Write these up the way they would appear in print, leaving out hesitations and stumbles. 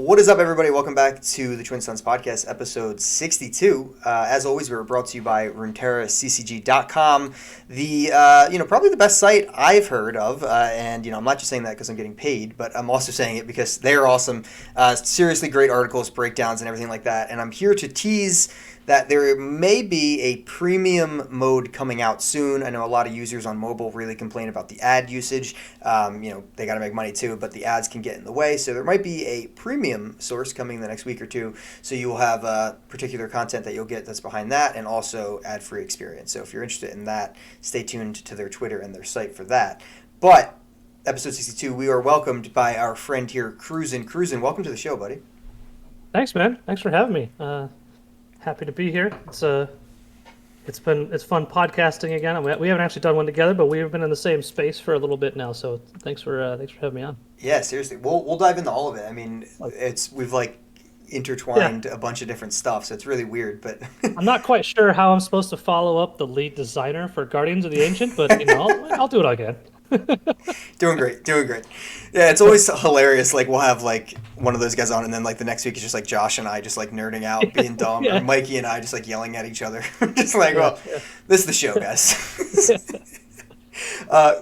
What is up, everybody? Welcome back to the Twin Sons Podcast, episode 62. As always, we were brought to you by Runeterra, ccg.com, probably the best site I've heard of. And I'm not just saying that because I'm getting paid, but I'm also saying it because they're awesome. Seriously great articles, breakdowns, and everything like that. And I'm here to tease that there may be a premium mode coming out soon. I know a lot of users on mobile really complain about the ad usage. They got to make money too, but the ads can get in the way. So there might be a premium source coming in the next week or two. So you will have particular content that you'll get that's behind that, and also ad-free experience. So if you're interested in that, stay tuned to their Twitter and their site for that. But episode 62, we are welcomed by our friend here, Kroozin. Kroozin, welcome to the show, buddy. Thanks, man. Thanks for having me. Happy to be here. It's fun podcasting again. We haven't actually done one together, but we've been in the same space for a little bit now. So thanks for having me on. Yeah, seriously, we'll dive into all of it. I mean, we've intertwined a bunch of different stuff, so it's really weird. But I'm not quite sure how I'm supposed to follow up the lead designer for Guardians of the Ancient, but I'll do what I can. Doing great. Yeah, it's always hilarious. Like, we'll have one of those guys on, and then the next week it's just Josh and I just nerding out, being dumb, or Mikey and I just yelling at each other. Just this is the show, guys.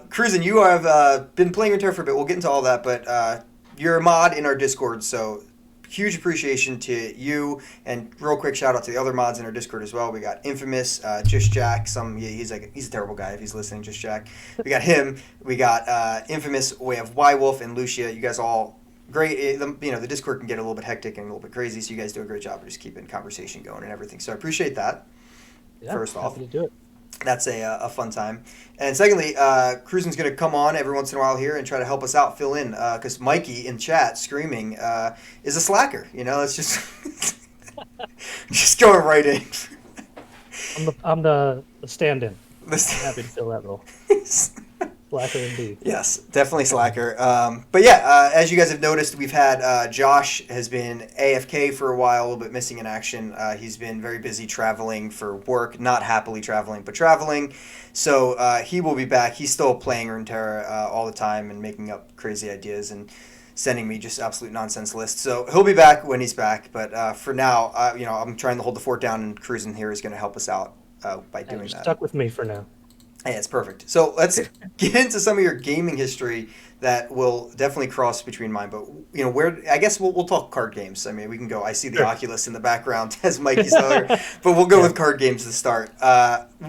Kroozin, you have been playing Runeterra for a bit. We'll get into all that, but you're a mod in our Discord, so huge appreciation to you, and real quick shout out to the other mods in our Discord as well. We got Infamous, Just Jack. He's a terrible guy if he's listening. Just Jack. We got him. We got Infamous. We have Wolf and Lucia. You guys all great. The Discord can get a little bit hectic and a little bit crazy, so you guys do a great job of just keeping conversation going and everything. So I appreciate that. Yeah, first off, happy to do it. That's a fun time. And secondly, Kroozin's going to come on every once in a while here and try to help us out, fill in, because Mikey in chat screaming is a slacker. It's just just going right in. I'm the stand-in. I'm happy to fill that role. Slacker indeed. Yes, definitely slacker. But yeah, as you guys have noticed, we've had Josh has been AFK for a while, a little bit missing in action. He's been very busy traveling for work, not happily traveling, but traveling. So he will be back. He's still playing Runeterra all the time and making up crazy ideas and sending me just absolute nonsense lists. So he'll be back when he's back. But for now, I'm trying to hold the fort down, and Kroozin here is going to help us out by doing that. Stuck with me for now. Yeah, it's perfect. So let's get into some of your gaming history that will definitely cross between mine. But I guess we'll talk card games. I mean, we can go. I see the Oculus in the background as Mikey's other, but we'll go with card games to start.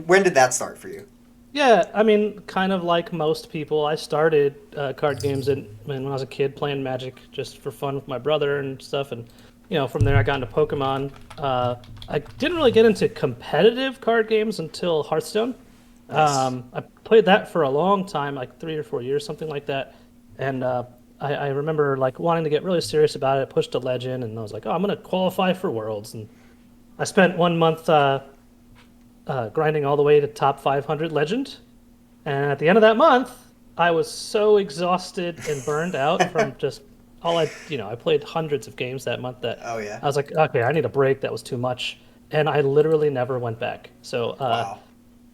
When did that start for you? Yeah, I mean, kind of like most people, I started card games when I was a kid playing Magic just for fun with my brother and stuff, and from there I got into Pokemon. I didn't really get into competitive card games until Hearthstone. Nice. I played that for a long time, like 3 or 4 years, something like that. And I remember wanting to get really serious about it. I pushed to Legend, and I was like, oh, I'm going to qualify for Worlds. And I spent 1 month grinding all the way to top 500 Legend. And at the end of that month, I was so exhausted and burned out from just I played hundreds of games that month that oh, yeah. I was like, okay, I need a break. That was too much. And I literally never went back. So, wow.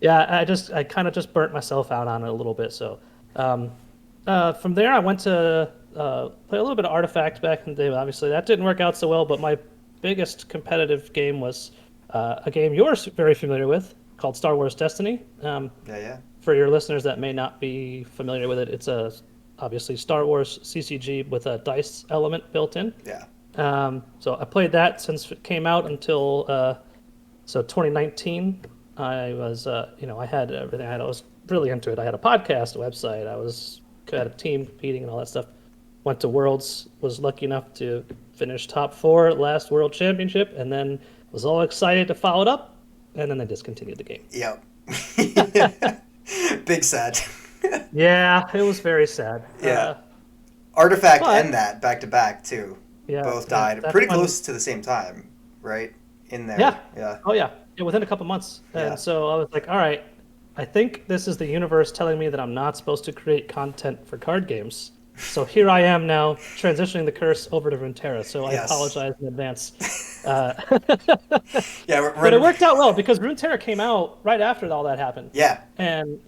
Yeah, I kind of just burnt myself out on it a little bit. So from there, I went to play a little bit of Artifact back in the day. Obviously, that didn't work out so well, but my biggest competitive game was a game you're very familiar with called Star Wars Destiny. Yeah. For your listeners that may not be familiar with it, it's obviously Star Wars CCG with a dice element built in. Yeah. So I played that since it came out until 2019. I was, I had everything. I was really into it. I had a podcast, a website. I had a team competing and all that stuff. Went to Worlds. Was lucky enough to finish top 4 at last World Championship, and then was all excited to follow it up. And then they discontinued the game. Yep. Big sad. Yeah, it was very sad. Yeah. Artifact and that back to back too. Yeah. Both died pretty close to the same time, right? In there. Yeah. Oh yeah. Within a couple months. And so I was like, all right, I think this is the universe telling me that I'm not supposed to create content for card games. So here I am now transitioning the curse over to Runeterra. So I apologize in advance. Yeah, but it worked out well because Runeterra came out right after all that happened. Yeah. And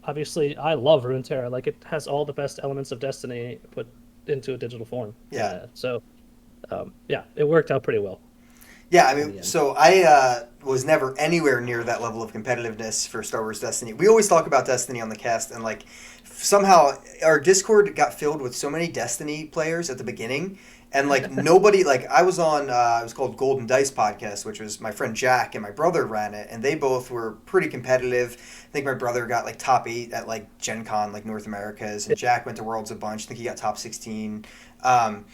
obviously I love Runeterra. It has all the best elements of Destiny put into a digital form. Yeah. Yeah, it worked out pretty well Yeah, I in the mean, end. so I was never anywhere near that level of competitiveness for Star Wars Destiny. We always talk about Destiny on the cast, and like somehow our Discord got filled with so many Destiny players at the beginning, and like nobody, like I was on, it was called Golden Dice Podcast, which was my friend Jack and my brother ran it, and they both were pretty competitive. I think my brother got like top 8 at like Gen Con, like North Americas, and Jack went to Worlds a bunch. I think he got top 16. Um,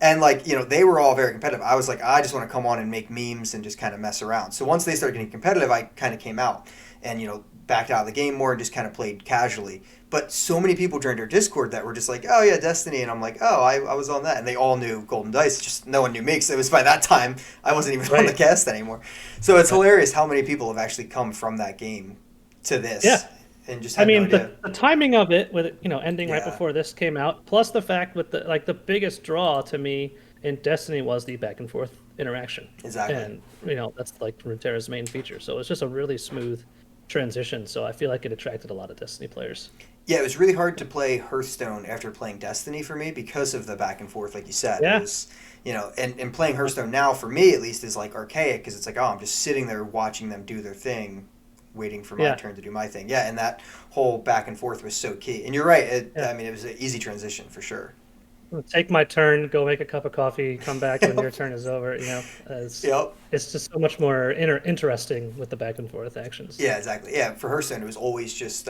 and like, they were all very competitive. I was like, I just want to come on and make memes and just kind of mess around. So once they started getting competitive, I kind of came out and, backed out of the game more and just kind of played casually. But so many people joined our Discord that were just like, oh yeah, Destiny. And I'm like, oh, I was on that. And they all knew Golden Dice, just no one knew me because it was by that time I wasn't even on the Right. cast anymore. So it's hilarious how many people have actually come from that game to this Yeah. and just I had no mean, idea. the timing of it, with it, ending right Yeah, before this came out, plus the fact with the biggest draw to me in Destiny was the back and forth interaction, exactly. and that's like Runeterra's main feature. So it's just a really smooth transition. So I feel like it attracted a lot of Destiny players. Yeah, it was really hard to play Hearthstone after playing Destiny for me because of the back and forth, like you said. It Yeah, was, and playing Hearthstone now for me at least is like archaic because it's like, oh, I'm just sitting there watching them do their thing, waiting for my yeah, turn to do my thing. Yeah, and that whole back and forth was so key. And you're right. yeah. I mean, it was an easy transition for sure. Take my turn, go make a cup of coffee, come back when your turn is over. It's Yep. it's just so much more interesting with the back and forth actions. Yeah, exactly. Yeah, for Hearthstone, it was always just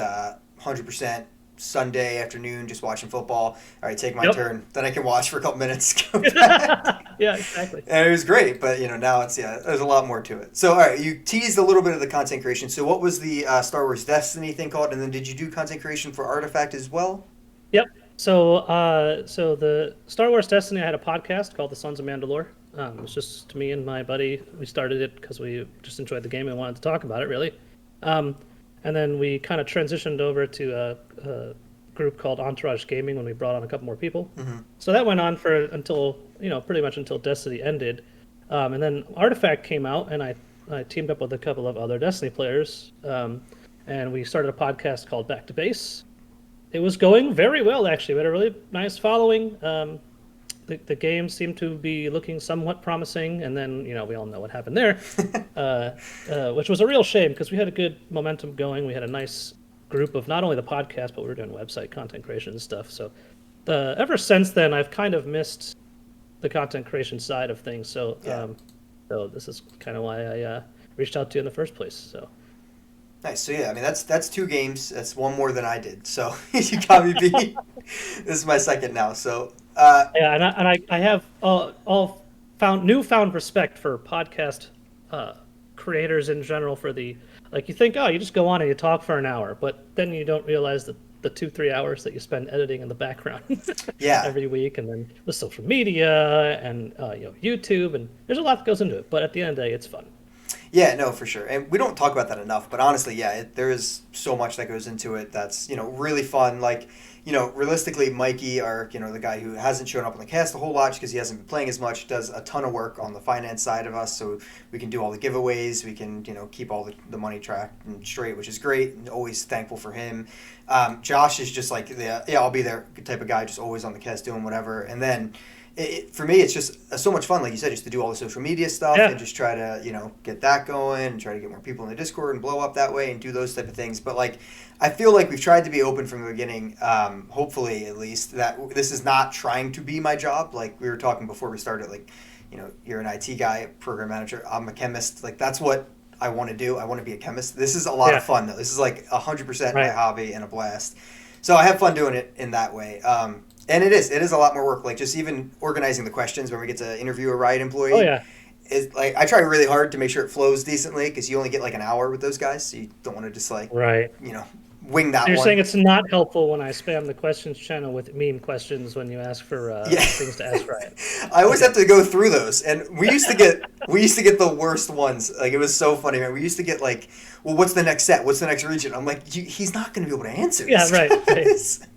100% Sunday afternoon, just watching football. All right, take my Yep. turn. Then I can watch for a couple minutes, go back. Yeah, exactly. And it was great, but now it's there's a lot more to it. So all right, you teased a little bit of the content creation. So what was the Star Wars Destiny thing called, and then did you do content creation for Artifact as well? Yep. So the Star Wars Destiny, I had a podcast called The Sons of Mandalore. It was just me and my buddy. We started it because we just enjoyed the game and wanted to talk about it, really. Um, and then we kind of transitioned over to a group called Entourage Gaming when we brought on a couple more people. Mm-hmm. So that went on for until pretty much until Destiny ended, and then Artifact came out, and I teamed up with a couple of other Destiny players, and we started a podcast called Back to Base. It was going very well, actually. We had a really nice following. The game seemed to be looking somewhat promising, and then we all know what happened there, which was a real shame because we had a good momentum going. We had a nice group of not only the podcast, but we were doing website content creation and stuff. So ever since then, I've kind of missed the content creation side of things. So Yeah. so this is kind of why I reached out to you in the first place. So. Nice. So yeah, I mean that's 2 games. That's one more than I did. So you got me beat. This is my second now. So Yeah, and I have all found newfound respect for podcast creators in general for the like you think, oh, you just go on and you talk for an hour, but then you don't realize that the 2-3 hours that you spend editing in the background yeah, every week, and then the social media and YouTube, and there's a lot that goes into it. But at the end of the day, it's fun. yeah, no, for sure. And we don't talk about that enough. But honestly, yeah, there is so much that goes into it. That's really fun. Like realistically, Mikey, our the guy who hasn't shown up on the cast a whole lot because he hasn't been playing as much, does a ton of work on the finance side of us. So we can do all the giveaways. We can keep all the money tracked and straight, which is great. And always thankful for him. Josh is just like the I'll be there type of guy, just always on the cast doing whatever. And then for me, it's just so much fun, like you said, just to do all the social media stuff Yeah. and just try to get that going and try to get more people in the Discord and blow up that way and do those type of things. But like I feel like we've tried to be open from the beginning, hopefully at least, that this is not trying to be my job. Like we were talking before we started, like you're an IT guy, program manager, I'm a chemist. Like that's what I want to do. I want to be a chemist. This is a lot Yeah. of fun though. This is like 100% my Right. hobby and a blast. So I have fun doing it in that way. And it is a lot more work. Like just even organizing the questions when we get to interview a Riot employee. Oh yeah. Is like I try really hard to make sure it flows decently because you only get like an hour with those guys, so you don't want to just like Right. wing that You're one. saying it's not helpful when I spam the questions channel with meme questions when you ask for Yeah. things to ask Riot. I always have to go through those, and we used to get the worst ones. Like it was so funny, man. We used to get like, well, what's the next set? What's the next region? I'm like, he's not going to be able to answer. Yeah, this, right, right. guys."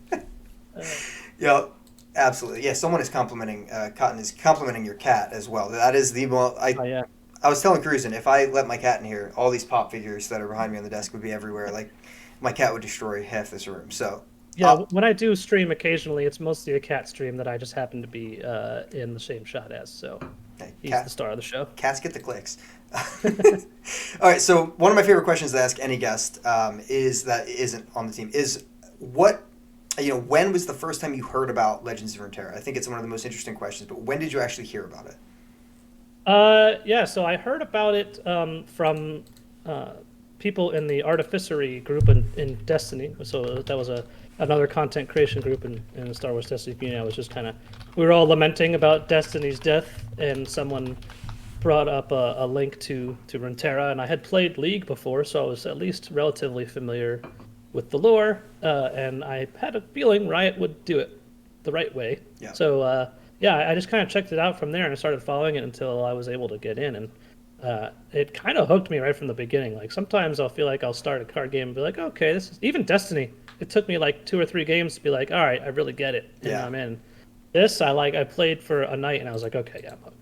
Yeah, absolutely. Yeah, someone is complimenting. Cotton is complimenting your cat as well. That is the most. Oh yeah. I was telling Kroozin, if I let my cat in here, all these pop figures that are behind me on the desk would be everywhere. Like, my cat would destroy half this room. So, Yeah, when I do stream occasionally, it's mostly a cat stream that I just happen to be in the same shot as. So Okay, he's the star of the show. cats get the clicks. All right, so one of my favorite questions to ask any guest is that isn't on the team is what when was the first time you heard about Legends of Runeterra? I think it's one of the most interesting questions. But when did you actually hear about it? Yeah, so I heard about it from people in the Artificery group in Destiny. So that was another content creation group in the Star Wars Destiny community. I was just kind of, we were all lamenting about Destiny's death, and someone brought up a link to Runeterra, and I had played League before, so I was at least relatively familiar with the lore, and I had a feeling Riot would do it the right way. Yeah. So yeah, I just kind of checked it out from there, and I started following it until I was able to get in, and it kind of hooked me right from the beginning. Like sometimes I'll feel like I'll start a card game and be like, okay, this is even Destiny. It took me like 2 or 3 games to be like, all right, I really get it, and Yeah. I'm in. This I played for a night, and I was like, okay, yeah, I'm hooked.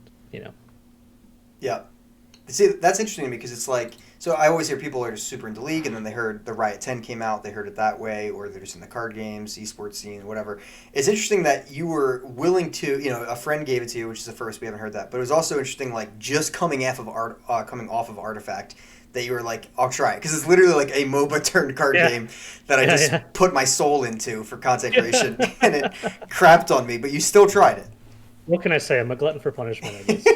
Yeah. See, that's interesting to me because it's like, so I always hear people are just super into League, and then they heard the Riot 10 came out, they heard it that way, or they're just in the card games, esports scene, whatever. It's interesting that you were willing to, a friend gave it to you, which is the first, we haven't heard that, but it was also interesting, like, just coming off of Artifact, that you were like, I'll try it, because it's literally like a MOBA turned card game that I just put my soul into for content creation, and it crapped on me, but you still tried it. What can I say? I'm a glutton for punishment, I guess.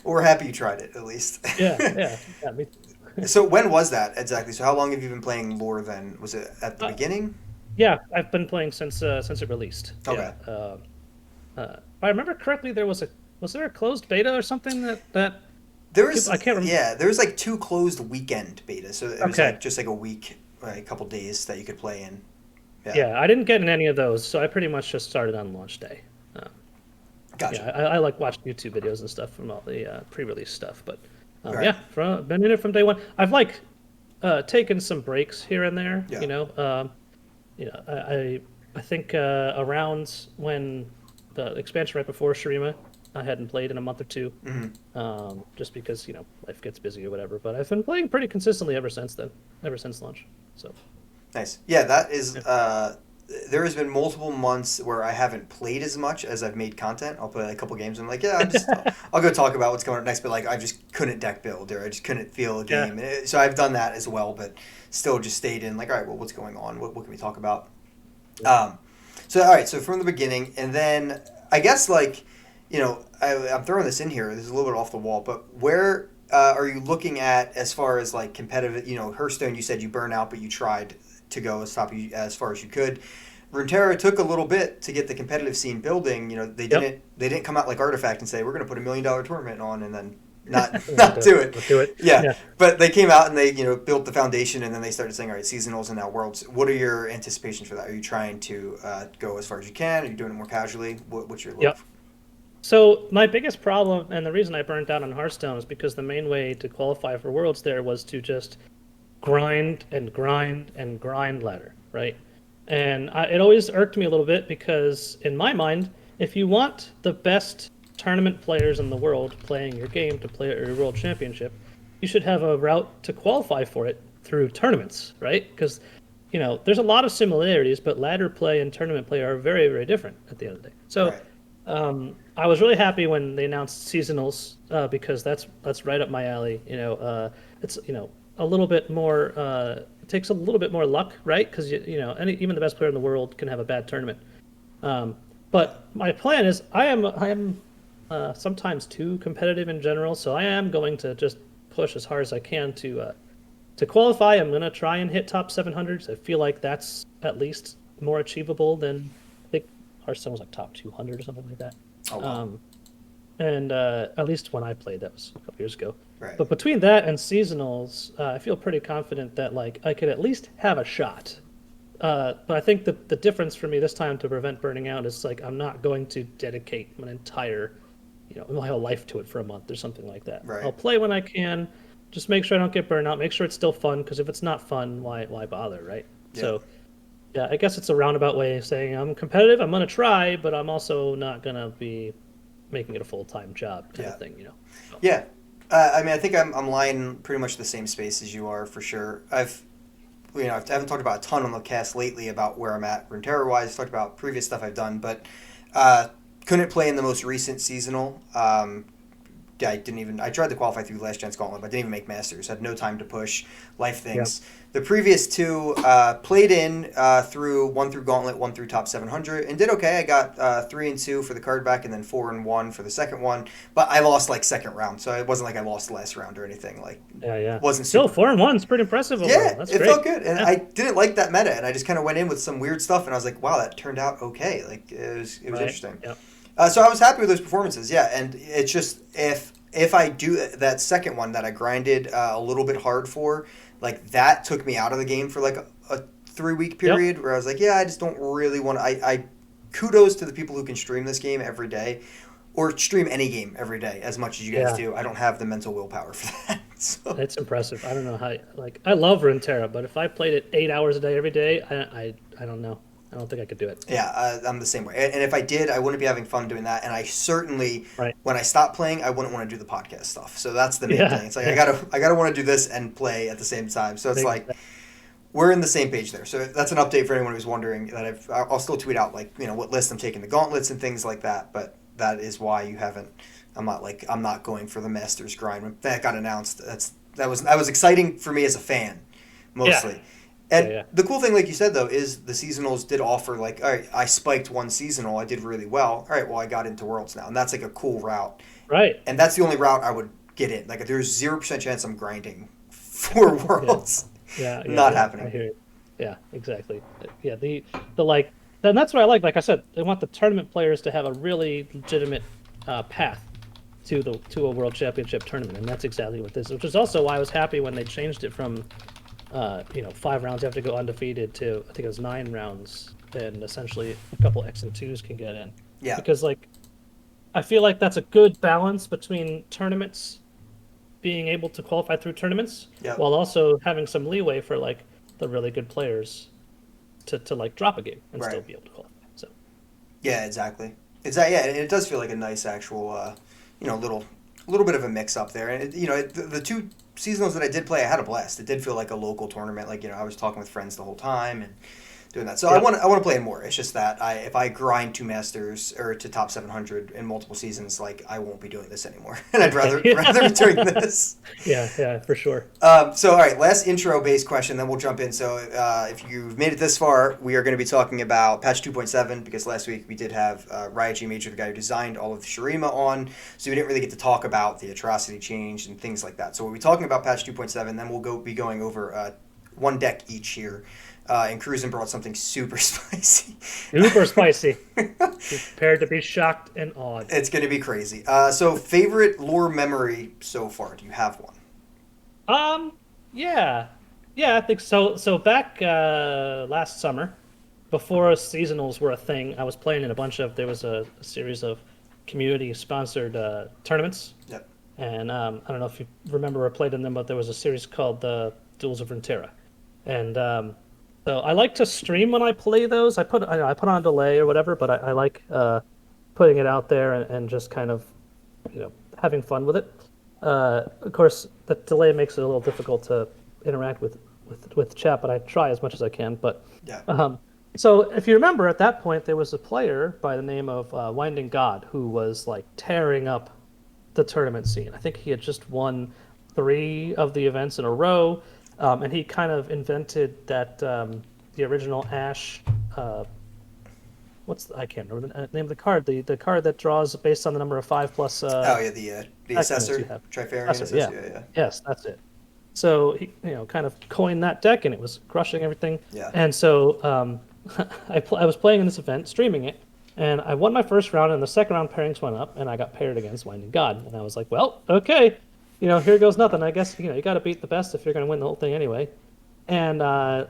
Well, we're happy you tried it, at least. Yeah, me too. So when was that exactly? So how long have you been playing lore then? Was it at the beginning? Yeah, I've been playing since it released. Okay. Yeah. If I remember correctly, was there a closed beta or something that There was, I can't remember. Yeah, there was like 2 closed weekend betas, so it was Okay. like just like a week, like a couple days that you could play in. Yeah, I didn't get in any of those, so I pretty much just started on launch day. Gotcha. Yeah, I like watched YouTube videos and stuff from all the pre-release stuff, but Right. yeah, been in it from day one. I've taken some breaks here and there. Yeah. I think around when the expansion right before Shurima, I hadn't played in a month or two, just because life gets busy or whatever. But I've been playing pretty consistently ever since then, ever since launch. So Nice. Yeah, that is. There has been multiple months where I haven't played as much as I've made content. I'll play a couple games and I'm like, yeah, I'll go talk about what's coming up next. But like, I just couldn't deck build or I just couldn't feel a game. So I've done that as well, but still just stayed in like, all right, well, what's going on? What can we talk about? So all right, so from the beginning, and then I guess like, I'm throwing this in here. This is a little bit off the wall, but where are you looking at as far as like competitive? Hearthstone. You said you burned out, but you tried to go as far as you could. Runeterra took a little bit to get the competitive scene building. They didn't come out like Artifact and say we're going to put $1 million tournament on and then not do it. Do it. Yeah, but they came out and they built the foundation and then they started saying all right, seasonals and now worlds. What are your anticipations for that? Are you trying to go as far as you can? Are you doing it more casually? What's your look? Yep. So my biggest problem and the reason I burnt out on Hearthstone is because the main way to qualify for Worlds there was to just grind and grind and grind ladder, right? And it always irked me a little bit because in my mind, if you want the best tournament players in the world playing your game to play at your world championship, you should have a route to qualify for it through tournaments, right? Because there's a lot of similarities, but ladder play and tournament play are very, very different at the end of the day. So Right. I was really happy when they announced seasonals because that's right up my alley. It's a little bit more. It takes a little bit more luck, right? Because even the best player in the world can have a bad tournament. But my plan is I am sometimes too competitive in general, so I am going to just push as hard as I can to qualify. I'm going to try and hit top 700s. I feel like that's at least more achievable than I think Hearthstone was like top 200 or something like that. Oh, wow. And at least when I played, that was a couple years ago. Right. But between that and seasonals, I feel pretty confident that like I could at least have a shot. But I think the difference for me this time to prevent burning out is like I'm not going to dedicate an entire, my whole life to it for a month or something like that. Right. I'll play when I can. Just make sure I don't get burned out. Make sure it's still fun, because if it's not fun, why bother, right? Yeah. So, yeah, I guess it's a roundabout way of saying I'm competitive. I'm gonna try, but I'm also not gonna be making it a full-time job kind of thing, So. Yeah. I think I'm lying pretty much the same space as you are for sure. I've I haven't talked about a ton on the cast lately about where I'm at Runeterra wise. Talked about previous stuff I've done, but couldn't play in the most recent seasonal. I didn't even. I tried to qualify through Last Chance Gauntlet, but didn't even make Masters. Had no time to push life things. Yep. The previous two played in through one through Gauntlet, one through top 700, and did okay. I got 3 and 2 for the card back, and then 4 and 1 for the second one. But I lost like second round, so it wasn't like I lost the last round or anything. Like wasn't Still super. 4 and 1 is pretty impressive. Overall. Yeah, That's it great. felt good, and I didn't like that meta, and I just kind of went in with some weird stuff, and I was like, wow, that turned out okay. Like it was interesting. Yep. So I was happy with those performances. Yeah, and it's just if I do that second one that I grinded a little bit hard for, like that took me out of the game for like a 3-week period where I was like, yeah, I just don't really want to. I kudos to the people who can stream this game every day, or stream any game every day as much as you guys do. I don't have the mental willpower for that. So. It's impressive. I don't know how. Like I love Runeterra, but if I played it 8 hours a day every day, I don't know. I don't think I could do it. Yeah, I'm the same way. And if I did, I wouldn't be having fun doing that. And I certainly, Right. when I stop playing, I wouldn't want to do the podcast stuff. So that's the main thing. It's like I gotta want to do this and play at the same time. So it's like we're in the same page there. So that's an update for anyone who's wondering that I'll still tweet out like what list I'm taking the gauntlets and things like that. But that is why you haven't. I'm not going for the Masters grind. When that got announced, that was exciting for me as a fan, mostly. Yeah. And the cool thing, like you said, though, is the seasonals did offer, like, all right, I spiked one seasonal, I did really well. All right, well, I got into Worlds now. And that's, like, a cool route. Right. And that's the only route I would get in. Like, there's 0% chance I'm grinding for Worlds. Not happening. I hear you. Yeah, exactly. Yeah, the like, and that's what I like. Like I said, they want the tournament players to have a really legitimate path to a World Championship tournament. And that's exactly what this is, which is also why I was happy when they changed it from 5 rounds you have to go undefeated to I think it was 9 rounds, and essentially a couple X and 2s can get in. Yeah. Because like, I feel like that's a good balance between tournaments, being able to qualify through tournaments, while also having some leeway for like the really good players to like drop a game and still be able to qualify. So. Yeah, exactly. It does feel like a nice actual, little bit of a mix up there, and the two seasonals that I did play, I had a blast. It did feel like a local tournament. Like I was talking with friends the whole time and doing that. So I want to play more. It's just that if I grind to Masters or to top 700 in multiple seasons, like I won't be doing this anymore, and I'd rather be doing this. Yeah, for sure. So all right, last intro based question, then we'll jump in. So if you've made it this far, we are going to be talking about patch 2.7 because last week we did have Riot G Major, the guy who designed all of the Shurima, on, so we didn't really get to talk about the atrocity change and things like that. So we'll be talking about patch 2.7, then we'll be going over one deck each here. And Kroozin brought something super spicy. Super spicy. Prepared to be shocked and awed. It's going to be crazy. So favorite lore memory so far? Do you have one? Yeah, I think so. So back last summer, before seasonals were a thing, I was playing in there was a series of community-sponsored tournaments. Yep. And I don't know if you remember or played in them, but there was a series called the Duels of Runeterra. And so I like to stream when I play those. I put on a delay or whatever, but I like putting it out there and just kind of having fun with it. Of course, the delay makes it a little difficult to interact with chat, but I try as much as I can. But so if you remember, at that point there was a player by the name of Winding God who was like tearing up the tournament scene. I think he had just won 3 of the events in a row. And he kind of invented that the original Ash. I can't remember the name of the card. The card that draws based on the number of 5 plus. The Assessor, Trifarian Assessor. Yeah. Yes, that's it. So he kind of coined that deck, and it was crushing everything. Yeah. And so I was playing in this event, streaming it, and I won my first round, and the second round pairings went up, and I got paired against Winding God, and I was like, well, okay. Here goes nothing. I guess, you got to beat the best if you're going to win the whole thing anyway. And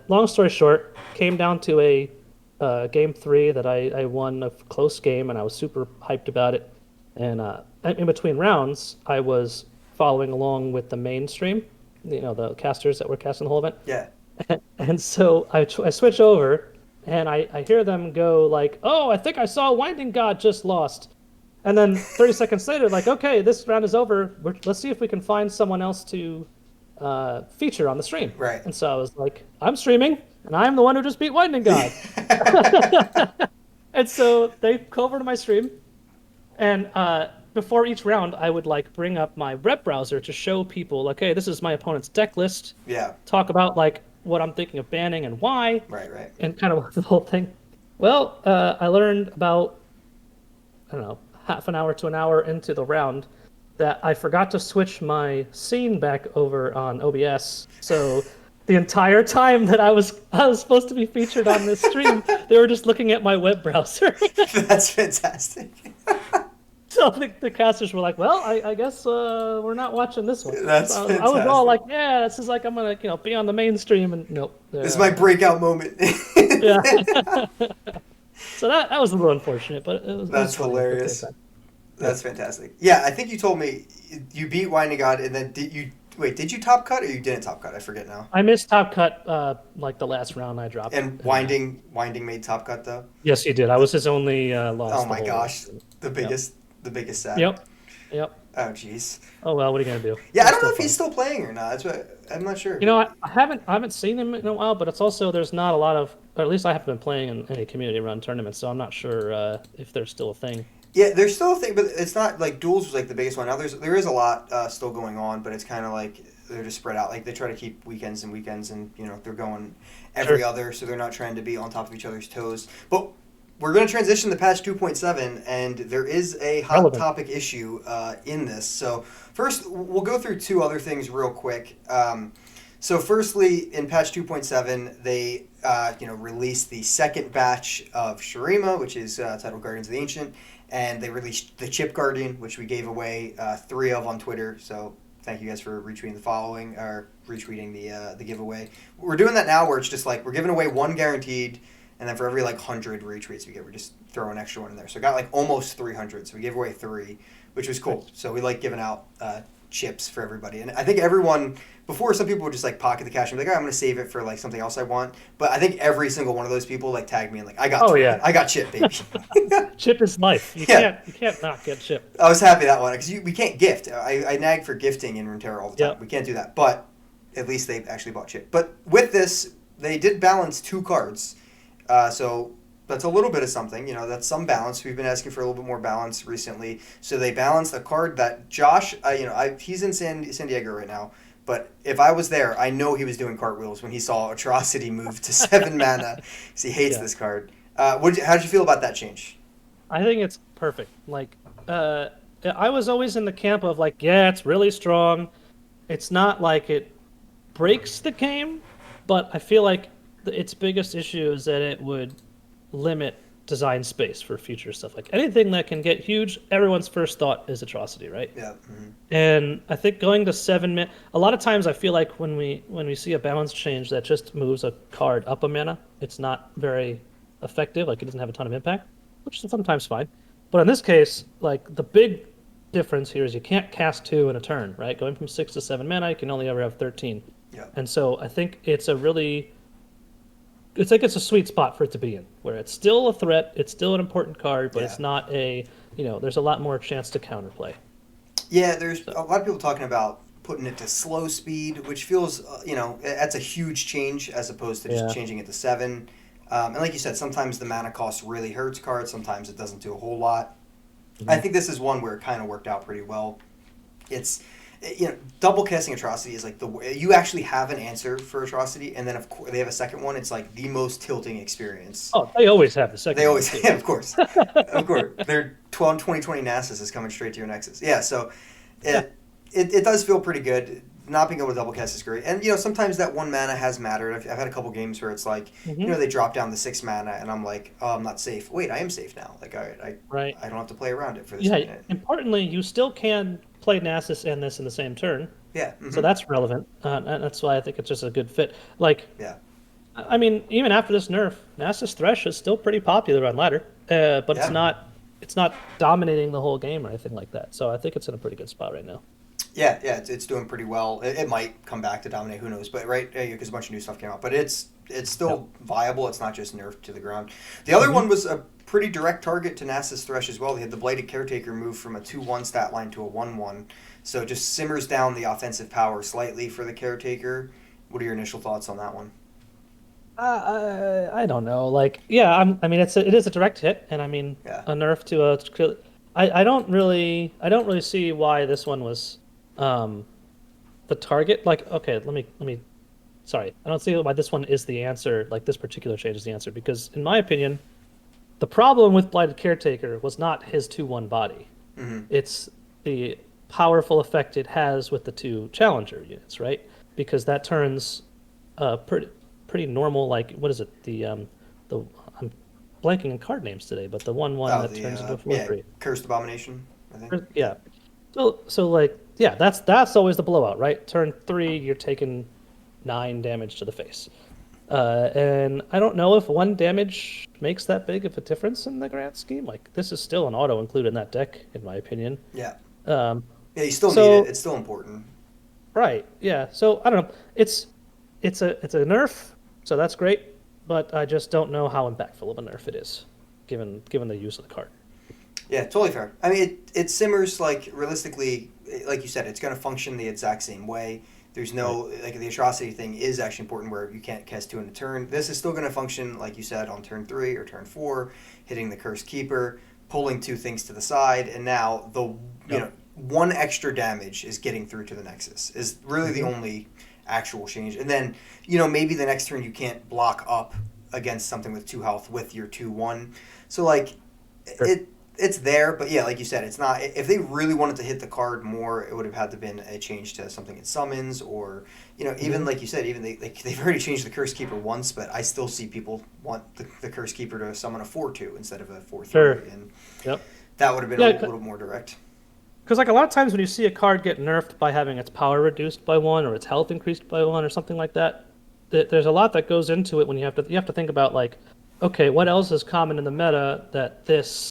long story short, came down to a game 3 that I won a close game, and I was super hyped about it. And in between rounds, I was following along with the mainstream, the casters that were casting the whole event. Yeah. And so I switch over, and I hear them go like, oh, I think I saw Winding God just lost. And then 30 seconds later, like, okay, this round is over. Let's see if we can find someone else to feature on the stream. Right. And so I was like, I'm streaming, and I'm the one who just beat Winding God. And so they go over to my stream, and before each round, I would like bring up my web browser to show people, like, hey, this is my opponent's deck list. Yeah. Talk about like what I'm thinking of banning and why. Right. And kind of the whole thing. Well, I learned about, I don't know, half an hour to an hour into the round that I forgot to switch my scene back over on OBS. So the entire time that I was supposed to be featured on this stream, they were just looking at my web browser. That's fantastic. So the casters were like, "Well, I guess we're not watching this one." That's so fantastic. I was all like, "Yeah, this is like I'm gonna be on the mainstream," and nope. This is my breakout moment. Yeah. So that was a little unfortunate, but it was. That's hilarious. That's fantastic. Yeah, I think you told me you beat Winding God, and then did you top cut or you didn't top cut? I forget now. I missed top cut like the last round I dropped. And Winding made top cut though. Yes, he did. I was his only loss. Oh my gosh, the biggest sad. Yep. Oh jeez. Oh well, what are you gonna do? Yeah, I don't know if he's still playing or not. That's what I'm not sure. You know, I haven't seen him in a while, but it's also there's not a lot of, or at least I haven't been playing in any community run tournaments, so I'm not sure if there's still a thing. Yeah, there's still a thing, but it's not like duels was like the biggest one. Now there is a lot still going on, but it's kind of like they're just spread out. Like they try to keep weekends, and they're going every other, so they're not trying to be on top of each other's toes. But we're going to transition to patch 2.7, and there is a hot topic issue in this. So first, we'll go through two other things real quick. So firstly, in patch 2.7, they released the second batch of Shurima, which is titled Guardians of the Ancient, and they released the Chip Guardian, which we gave away 3 of on Twitter. So thank you guys for retweeting the giveaway. We're doing that now where it's just like we're giving away 1 guaranteed, and then for every 100 retweets we get, we're just throwing an extra one in there. So I got almost 300. So we gave away 3, which was cool. So we like giving out chips for everybody. And I think everyone, before some people would just pocket the cash and be like, I'm going to save it for something else I want. But I think every single one of those people tagged me and I got I got chip, baby. Chip is life. You can't not get chip. I was happy that one because we can't gift. I nag for gifting in Runeterra all the time. Yep. We can't do that. But at least they actually bought chip. But with this, they did balance 2 cards. So that's a little bit of something, that's some balance. We've been asking for a little bit more balance recently. So they balanced a card that Josh, he's in San Diego right now, but if I was there, I know he was doing cartwheels when he saw Atrocity move to 7 mana because he hates this card. How did you feel about that change? I think it's perfect. I was always in the camp of it's really strong. It's not like it breaks the game, but I feel like its biggest issue is that it would limit design space for future stuff. Anything that can get huge, everyone's first thought is Atrocity, right? Yeah. Mm-hmm. And I think going to 7 mana, a lot of times I feel like when we see a balance change that just moves a card up a mana, it's not very effective. It doesn't have a ton of impact, which is sometimes fine. But in this case, the big difference here is you can't cast 2 in a turn, right? Going from 6 to 7 mana, you can only ever have 13. Yeah. And so I think it's a sweet spot for it to be in, where it's still a threat, it's still an important card, but it's not there's a lot more chance to counterplay. Yeah, there's a lot of people talking about putting it to slow speed, which feels, that's a huge change as opposed to just changing it to 7. And like you said, sometimes the mana cost really hurts cards, sometimes it doesn't do a whole lot. Mm-hmm. I think this is one where it kind of worked out pretty well. It's... double casting Atrocity is you actually have an answer for Atrocity, and then of course they have a second one. It's the most tilting experience. Oh, they always have the second. They always, of course, of course. Their 2020 Nasus is coming straight to your Nexus. Yeah, so it does feel pretty good. Not being able to double cast is great, and sometimes that 1 mana has mattered. I've had a couple games where it's they drop down to 6 mana, and I'm like, oh, I'm not safe. Wait, I am safe now. All right, I don't have to play around it for this minute. Importantly, you still can play Nasus and this in the same turn. Yeah. Mm-hmm. So that's relevant, and that's why I think it's just a good fit. I mean, even after this nerf, Nasus Thresh is still pretty popular on ladder, but it's not dominating the whole game or anything like that. So I think it's in a pretty good spot right now. Yeah, yeah, it's doing pretty well. It might come back to dominate, who knows? But right, because a bunch of new stuff came out. But it's still viable. It's not just nerfed to the ground. The other one was a pretty direct target to Nasus Thresh as well. They had the Blighted Caretaker move from a 2-1 stat line to a 1-1, so it just simmers down the offensive power slightly for the Caretaker. What are your initial thoughts on that one? I don't know. Like, yeah, I mean, it is a direct hit, and I mean, Yeah, a nerf to a. I don't really see why this one was, um, the target. Like, okay, let me. Sorry, I don't see why this one is the answer. Like, this particular change is the answer because, in my opinion, the problem with Blighted Caretaker was not his 2-1 body. hmm It's the powerful effect it has with the two Challenger units, right? Because that turns pretty normal. Like, what is it? The I'm blanking on card names today, but the 1/1 Oh, that the turns into a yeah, 4/3. Cursed Abomination, I think. Yeah. So like, yeah, that's always the blowout, right? Turn 3, you're taking 9 damage to the face. And I don't know if 1 damage makes that big of a difference in the grand scheme. Like, this is still an auto include in that deck, in my opinion. Yeah, Um, yeah, you still need so it. It's still important. right, yeah. So I don't know. It's a nerf, so that's great. But I just don't know how impactful of a nerf it is, given the use of the card. Yeah, totally fair. I mean, it simmers like realistically, like you said, it's going to function the exact same way. There's no like the atrocity thing is actually important where you can't cast 2 in a turn. This is still going to function like you said on turn 3 or turn 4, hitting the Cursed Keeper, pulling 2 things to the side, and now the you know 1 extra damage is getting through to the Nexus is really the only actual change. And then maybe the next turn you can't block up against something with 2 health with your 2-1. So like Sure. it's there, but yeah, like you said, it's not. If they really wanted to hit the card more, it would have had to been a change to something it summons, or even like you said, even they've already changed the Curse Keeper once, but I still see people want the Curse Keeper to summon a 4-2 instead of a 4-3, Sure. and Yep. that would have been Yeah, a little more direct. because like a lot of times when you see a card get nerfed by having its power reduced by 1 or its health increased by 1 or something like that, there's a lot that goes into it when you have to think about like, okay, what else is common in the meta that this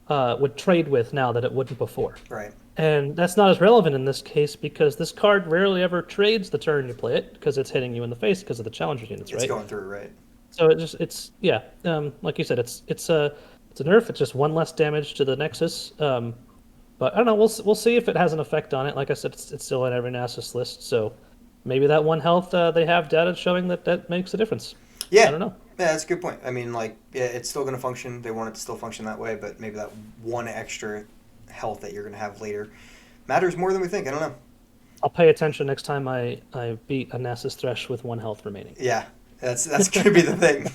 would trade with now that it wouldn't before. Right. And that's not as relevant in this case because this card rarely ever trades the turn you play it because it's hitting you in the face because of the challenger units, It's right? going through, right? So it's yeah, like you said, it's a nerf. It's just 1 less damage to the Nexus. But I don't know. We'll see if it has an effect on it. Like I said, it's still in every Nasus list, so maybe that 1 health they have data showing that makes a difference. Yeah. I don't know. Yeah, that's a good point. I mean, like, yeah, it's still going to function. They want it to still function that way, but maybe that 1 extra health that you're going to have later matters more than we think. I don't know. I'll pay attention next time I beat a Nasus Thresh with 1 health remaining. Yeah, that's going to be the thing.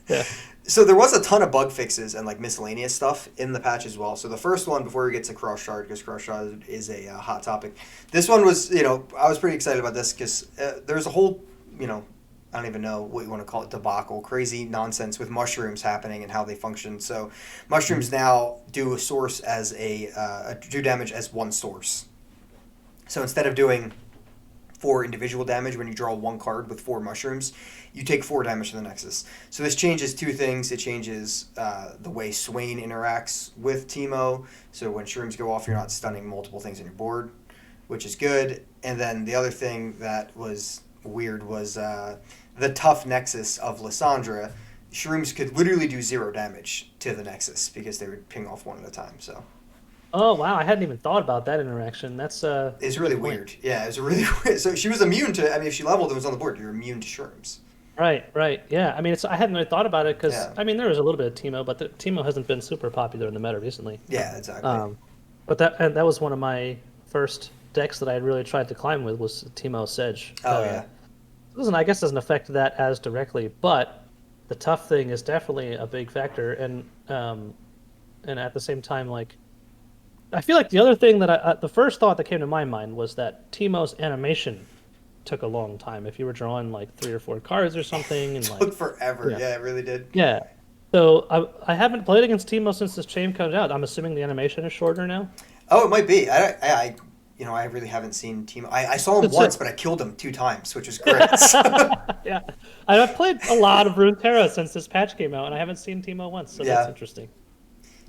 Yeah. So there was a ton of bug fixes and like miscellaneous stuff in the patch as well. So the first one, before we get to Cross Shard, because Cross Shard is a hot topic, this one was, I was pretty excited about this because there's a whole, I don't even know what you want to call it, debacle, crazy nonsense with mushrooms happening and how they function. So mushrooms now do a source as do damage as 1 source. So instead of doing 4 individual damage when you draw 1 card with 4 mushrooms, you take 4 damage to the Nexus. So this changes 2 things. It changes the way Swain interacts with Teemo. So when shrooms go off, you're not stunning multiple things on your board, which is good. And then the other thing that was weird was the tough Nexus of Lysandra. Shrooms could literally do 0 damage to the Nexus because they would ping off 1 at a time. So Oh wow, I hadn't even thought about that interaction. That's it's really weird. Yeah, it was really weird. So she was immune to. I mean, if she leveled and was on the board, you're immune to shrooms. right. Yeah, I mean, I hadn't really thought about it because Yeah. I mean there was a little bit of Teemo, but Teemo hasn't been super popular in the meta recently. Yeah, exactly. But that was one of my first decks that I had really tried to climb with was Teemo Sedge. Oh, yeah. I guess doesn't affect that as directly, but the tough thing is definitely a big factor, and at the same time, like I feel like the other thing that the first thought that came to my mind was that Teemo's animation took a long time. If you were drawing like 3 or 4 cards or something, and Took like forever. yeah. Yeah, it really did. yeah. So I haven't played against Teemo since this chain comes out. I'm assuming the animation is shorter now. Oh, it might be. I really haven't seen Teemo. I saw him It's once, a- but I killed him 2 times, which was great. Yeah, I've played a lot of Runeterra since this patch came out, and I haven't seen Teemo once, so Yeah. that's interesting.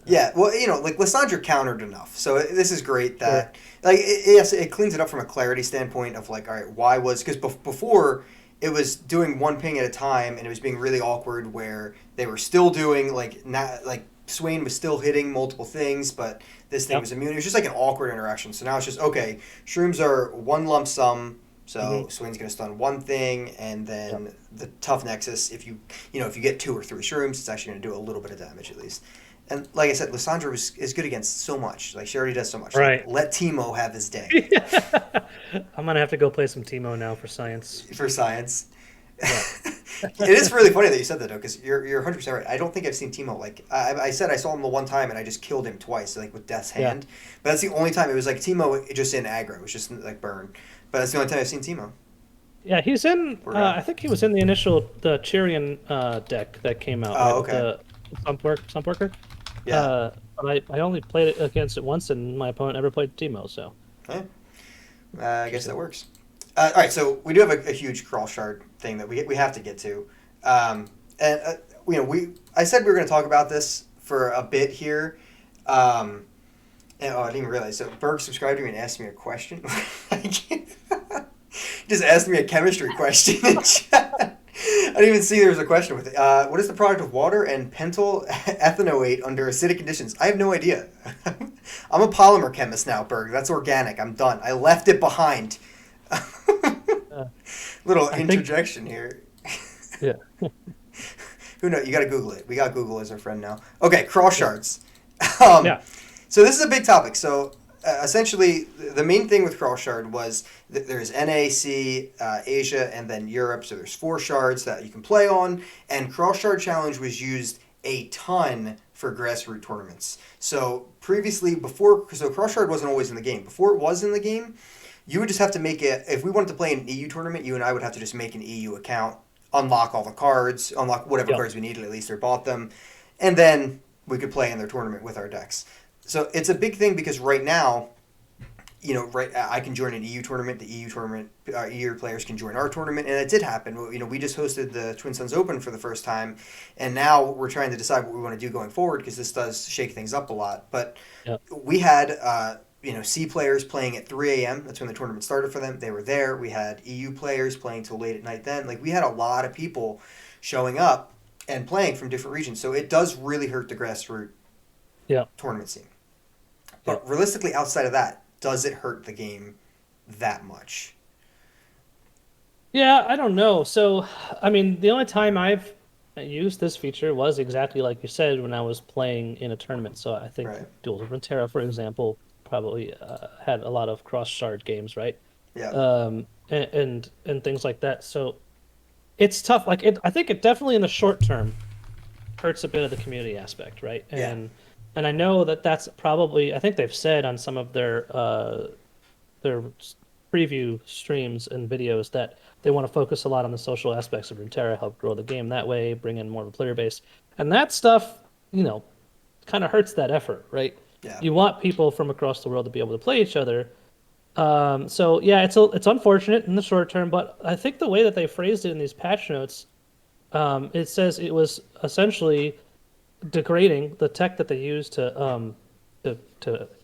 Yeah, well, like Lissandra countered enough, so this is great Sure. that yes, it cleans it up from a clarity standpoint of like, all right, why was because before it was doing one ping at a time and it was being really awkward where they were still doing like not like Swain was still hitting multiple things, but this thing Yep. was immune. It was just like an awkward interaction. So now it's just okay. Shrooms are one lump sum. So Hmm. Swain's gonna stun one thing, and Yep. then the tough nexus. If you get 2 or 3 shrooms, it's actually gonna do a little bit of damage at least. And like I said, Lissandra is good against so much. Like she already does so much. Like Right. let Timo have his day I'm gonna have to go play some Teemo now for science. for science. Yeah. It is really funny that you said that though, because you're 100% right. I don't think I've seen Timo like I said I saw him the one time and I just killed him twice like with Death's Yeah. Hand, but that's the only time it was like Timo just in aggro. It was just like burn, but that's the only time I've seen Timo. Yeah, he's in. Poor guy. I think he was in the Chirean deck that came out, right? Oh, With okay. the Sump Worker. Yeah. But I only played it against it once, and my opponent never played Teemo. So Yeah. I guess that works. All right, so we do have a huge Cross Shard thing that we have to get to, and I said we were going to talk about this for a bit here, and I didn't even realize. So Berg subscribed to me and asked me a question. Just asked me a chemistry question in chat. I didn't even see there was a question with it. What is the product of water and pentyl ethanoate under acidic conditions? I have no idea. I'm a polymer chemist now, Berg. That's organic. I'm done. I left it behind. uh, Little I think interjection here. yeah. Who knows? You got to Google it. We got Google as our friend now. Okay, cross shards. Um, Yeah. so this is a big topic. So essentially, the main thing with cross shard was that there's NAC, Asia, and then Europe. So there's 4 shards that you can play on, and cross shard challenge was used a ton for grassroots tournaments. So previously, so cross shard wasn't always in the game. Before it was in the game, you would just have to make it. If we wanted to play an EU tournament, you and I would have to just make an EU account, unlock all the cards, unlock whatever Yep. cards we needed at least, or bought them, and then we could play in their tournament with our decks. So it's a big thing because right now, I can join an EU tournament. The EU tournament, EU players can join our tournament, and it did happen. We just hosted the Twin Suns Open for the first time, and now we're trying to decide what we want to do going forward because this does shake things up a lot. But Yep. we had C players playing at 3 a.m. That's when the tournament started for them. They were there. We had EU players playing till late at night. Then, like we had a lot of people showing up and playing from different regions. So it does really hurt the grassroots Yeah. tournament scene. Yeah. But realistically, outside of that, does it hurt the game that much? Yeah. I don't know. So, I mean, the only time I've used this feature was exactly like you said when I was playing in a tournament. So I think Right. Duels of Runeterra, for example, probably had a lot of cross shard games, right? Yeah. And things like that. So it's tough. Like I think it definitely in the short term hurts a bit of the community aspect, right? Yeah. And I know that that's probably I think they've said on some of their preview streams and videos that they want to focus a lot on the social aspects of Runeterra, help grow the game that way, bring in more of a player base, and that stuff, kind of hurts that effort, right? Yeah. You want people from across the world to be able to play each other. So yeah, it's unfortunate in the short term, but I think the way that they phrased it in these patch notes, it says it was essentially degrading the tech that they use to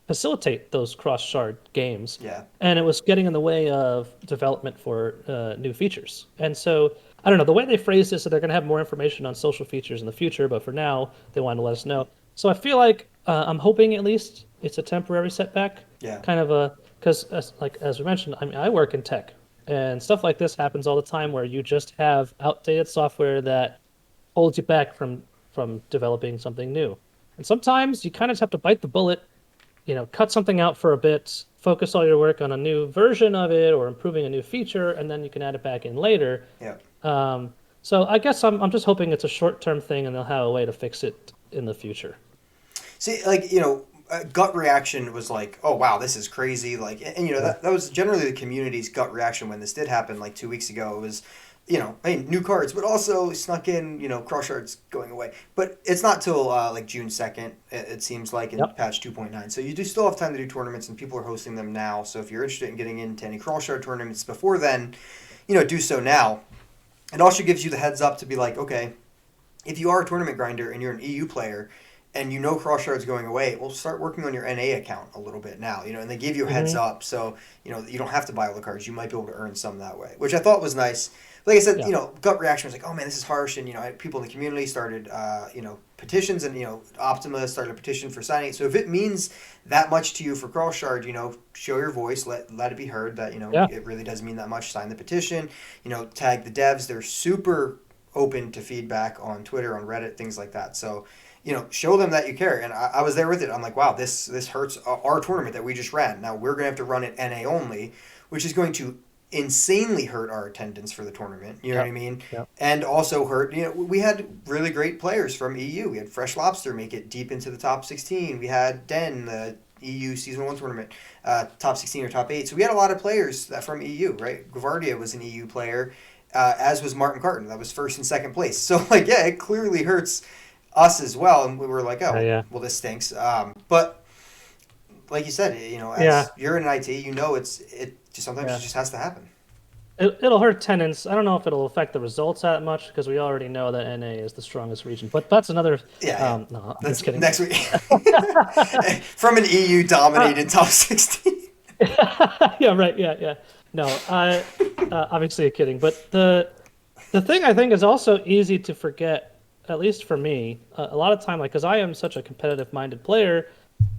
facilitate those cross shard games, Yeah. and it was getting in the way of development for new features. And so I don't know the way they phrased this, so they're going to have more information on social features in the future, but for now they wanted to let us know. So I feel like I'm hoping at least it's a temporary setback, Yeah. kind of a because as we mentioned, I mean I work in tech, and stuff like this happens all the time where you just have outdated software that holds you back from developing something new. And sometimes you kind of just have to bite the bullet, cut something out for a bit, focus all your work on a new version of it or improving a new feature, and then you can add it back in later. Yeah. So I guess I'm just hoping it's a short-term thing and they'll have a way to fix it in the future. See, like, gut reaction was like, oh, wow, this is crazy. Like, and that was generally the community's gut reaction when this did happen like 2 weeks ago. It was, hey, new cards, but also snuck in, cross shards going away. But it's not till like June 2nd, it seems like, in Yep. patch 2.9. So you do still have time to do tournaments, and people are hosting them now. So if you're interested in getting into any cross shard tournaments before then, do so now. It also gives you the heads up to be like, okay, if you are a tournament grinder and you're an EU player, and you know Cross Shard's going away, well, start working on your NA account a little bit now, and they give you a heads Hmm. up, so you don't have to buy all the cards. You might be able to earn some that way, which I thought was nice. Like I said, Yeah. gut reaction was like, oh man, this is harsh, and people in the community started, petitions, and Optima started a petition for signing it. So if it means that much to you for Cross Shard, show your voice, let it be heard that Yeah. it really does mean that much. Sign the petition, tag the devs. They're super open to feedback on Twitter, on Reddit, things like that. So show them that you care. And I was there with it. I'm like, wow, this hurts our tournament that we just ran. Now we're going to have to run it NA only, which is going to insanely hurt our attendance for the tournament. You know what I mean? Yep. And also hurt, we had really great players from EU. We had Fresh Lobster make it deep into the top 16. We had Den, the EU Season 1 tournament, top 16 or top 8. So we had a lot of players from EU, right? Gavardia was an EU player, as was Martin Carton. That was first and second place. So, it clearly hurts us as well. And we were like, oh, Yeah. well, this stinks. But like you said, as you're in IT, it just sometimes it just has to happen. It'll hurt attendance. I don't know if it'll affect the results that much because we already know that NA is the strongest region. But that's another. Yeah. No, I'm That's just kidding. next week. From an EU dominated top 16. Yeah, right. Yeah. No, obviously kidding. But the thing I think is also easy to forget, at least for me, a lot of time, because I am such a competitive-minded player,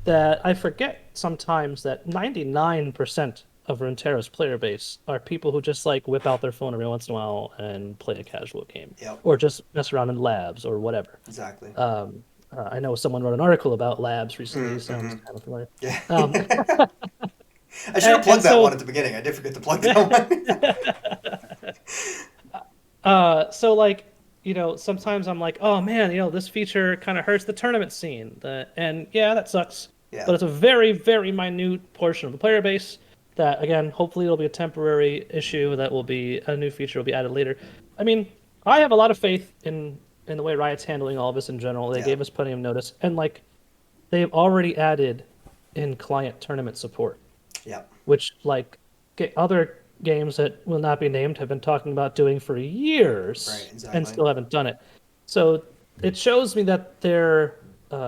that I forget sometimes that 99% of Runeterra's player base are people who just whip out their phone every once in a while and play a casual game, Yep. or just mess around in labs or whatever. Exactly. I know someone wrote an article about labs recently. Sounds kind of familiar. Yeah. Um, I should have plugged that so- one at the beginning. I did forget to plug that one. Sometimes I'm like, oh man, this feature kind of hurts the tournament scene. And yeah, that sucks. Yeah. But it's a very, very minute portion of the player base that, again, hopefully it'll be a temporary issue that will be a new feature will be added later. I mean, I have a lot of faith in the way Riot's handling all of this in general. They gave us plenty of notice. And, they've already added in-client tournament support. Yeah. Which, other games that will not be named have been talking about doing for years, Right, exactly. and still haven't done it. So it shows me that their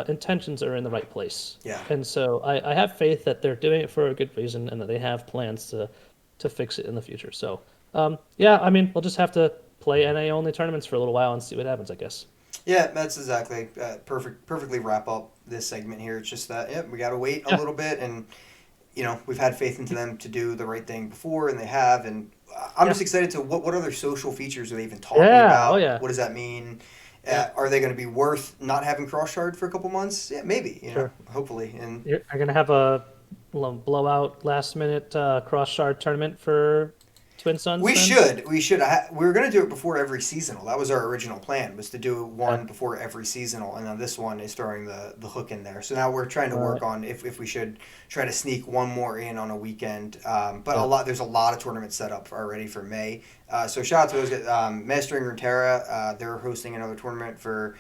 intentions are in the right place. Yeah. And so I have faith that they're doing it for a good reason and that they have plans to fix it in the future. So, we'll just have to play NA only tournaments for a little while and see what happens, I guess. Yeah, that's exactly perfectly wrap up this segment here. It's just that we got to wait a little bit, and we've had faith into them to do the right thing before, and they have. And I'm just excited to what other social features are they even talking about? Oh, yeah. What does that mean? Are they going to be worth not having Cross Shard for a couple months? Yeah, maybe. Sure. Hopefully. And You're going to have a blowout last minute Cross Shard tournament for Twin Suns? we then? should. We were going to do it before every seasonal. That was our original plan, was to do one before every seasonal, and then this one is throwing the hook in there. So now we're trying to work on if we should try to sneak one more in on a weekend. But there's a lot of tournaments set up already for May. So shout out to those guys. Mastering Runeterra, they're hosting another tournament for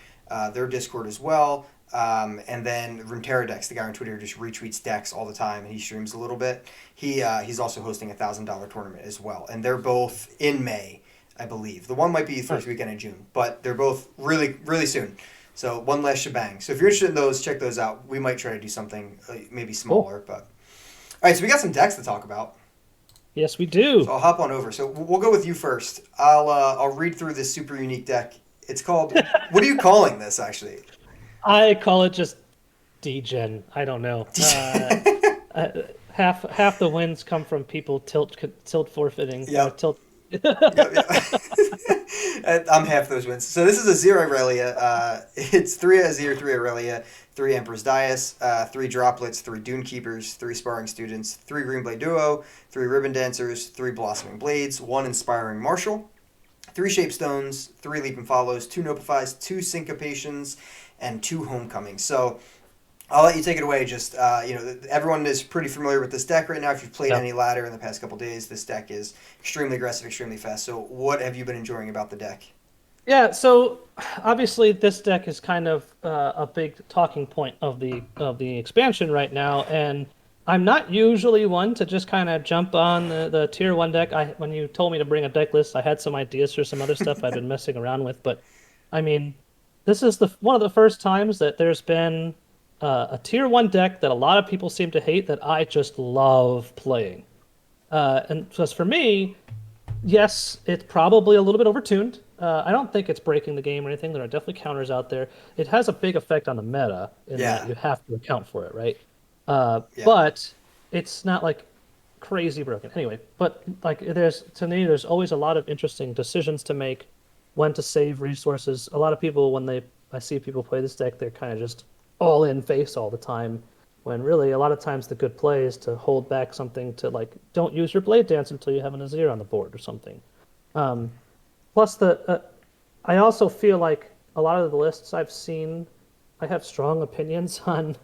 their Discord as well. And then Runeterra Decks, the guy on Twitter just retweets decks all the time, and he streams a little bit. He's also hosting $1,000 tournament as well, and they're both in May, I believe. The one might be the first weekend in June, but they're both really, really soon. So one last shebang. So if you're interested in those, check those out. We might try to do something maybe smaller, but all right. So we got some decks to talk about. Yes, we do. So I'll hop on over. So we'll go with you first. I'll read through this super unique deck. It's called. What are you calling this actually? I call it just degen. I don't know. Half the wins come from people tilt forfeiting. Yep. Tilt. I'm half those wins. So this is Azir Irelia. It's 3 Azir, 3 Irelia, 3 Emperor's Dais, 3 Droplets, 3 Dune Keepers, 3 Sparring Students, 3 Greenblade Duo, 3 Ribbon Dancers, 3 Blossoming Blades, 1 Inspiring Marshal, 3 Shapestones, 3 Leap and Follows, 2 Nopifies, 2 Syncopations, and 2 Homecomings. So I'll let you take it away. Just everyone is pretty familiar with this deck right now. If you've played any ladder in the past couple days, this deck is extremely aggressive, extremely fast. So what have you been enjoying about the deck? Yeah, so obviously this deck is kind of a big talking point of the expansion right now, and I'm not usually one to just kind of jump on the tier 1 deck. When you told me to bring a deck list, I had some ideas for some other stuff I've been messing around with, but I mean, this is the one of the first times that there's been a tier one deck that a lot of people seem to hate that I just love playing. And just for me, yes, it's probably a little bit overtuned. I don't think it's breaking the game or anything. There are definitely counters out there. It has a big effect on the meta in that Yeah. you have to account for it, right? Yeah. But it's not like crazy broken. Anyway, but like there's to me, there's always a lot of interesting decisions to make, when to save resources. A lot of people, when I see people play this deck, they're kind of just all in face all the time. When really, a lot of times the good play is to hold back something to like don't use your blade dance until you have an Azir on the board or something. Um, Plus I also feel like a lot of the lists I've seen, I have strong opinions on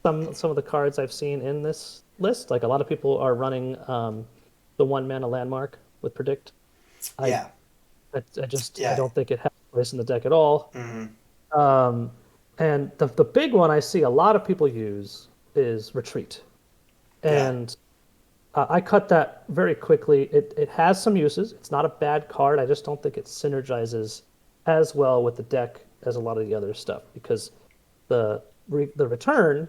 some of the cards I've seen in this list. Like a lot of people are running the one mana landmark with predict. I Yeah. I Yeah. don't think it has a place in the deck at all. Hmm. Um, and the big one I see a lot of people use is retreat, Yeah. and I cut that very quickly. It has some uses. It's not a bad card. I just don't think it synergizes as well with the deck as a lot of the other stuff because the return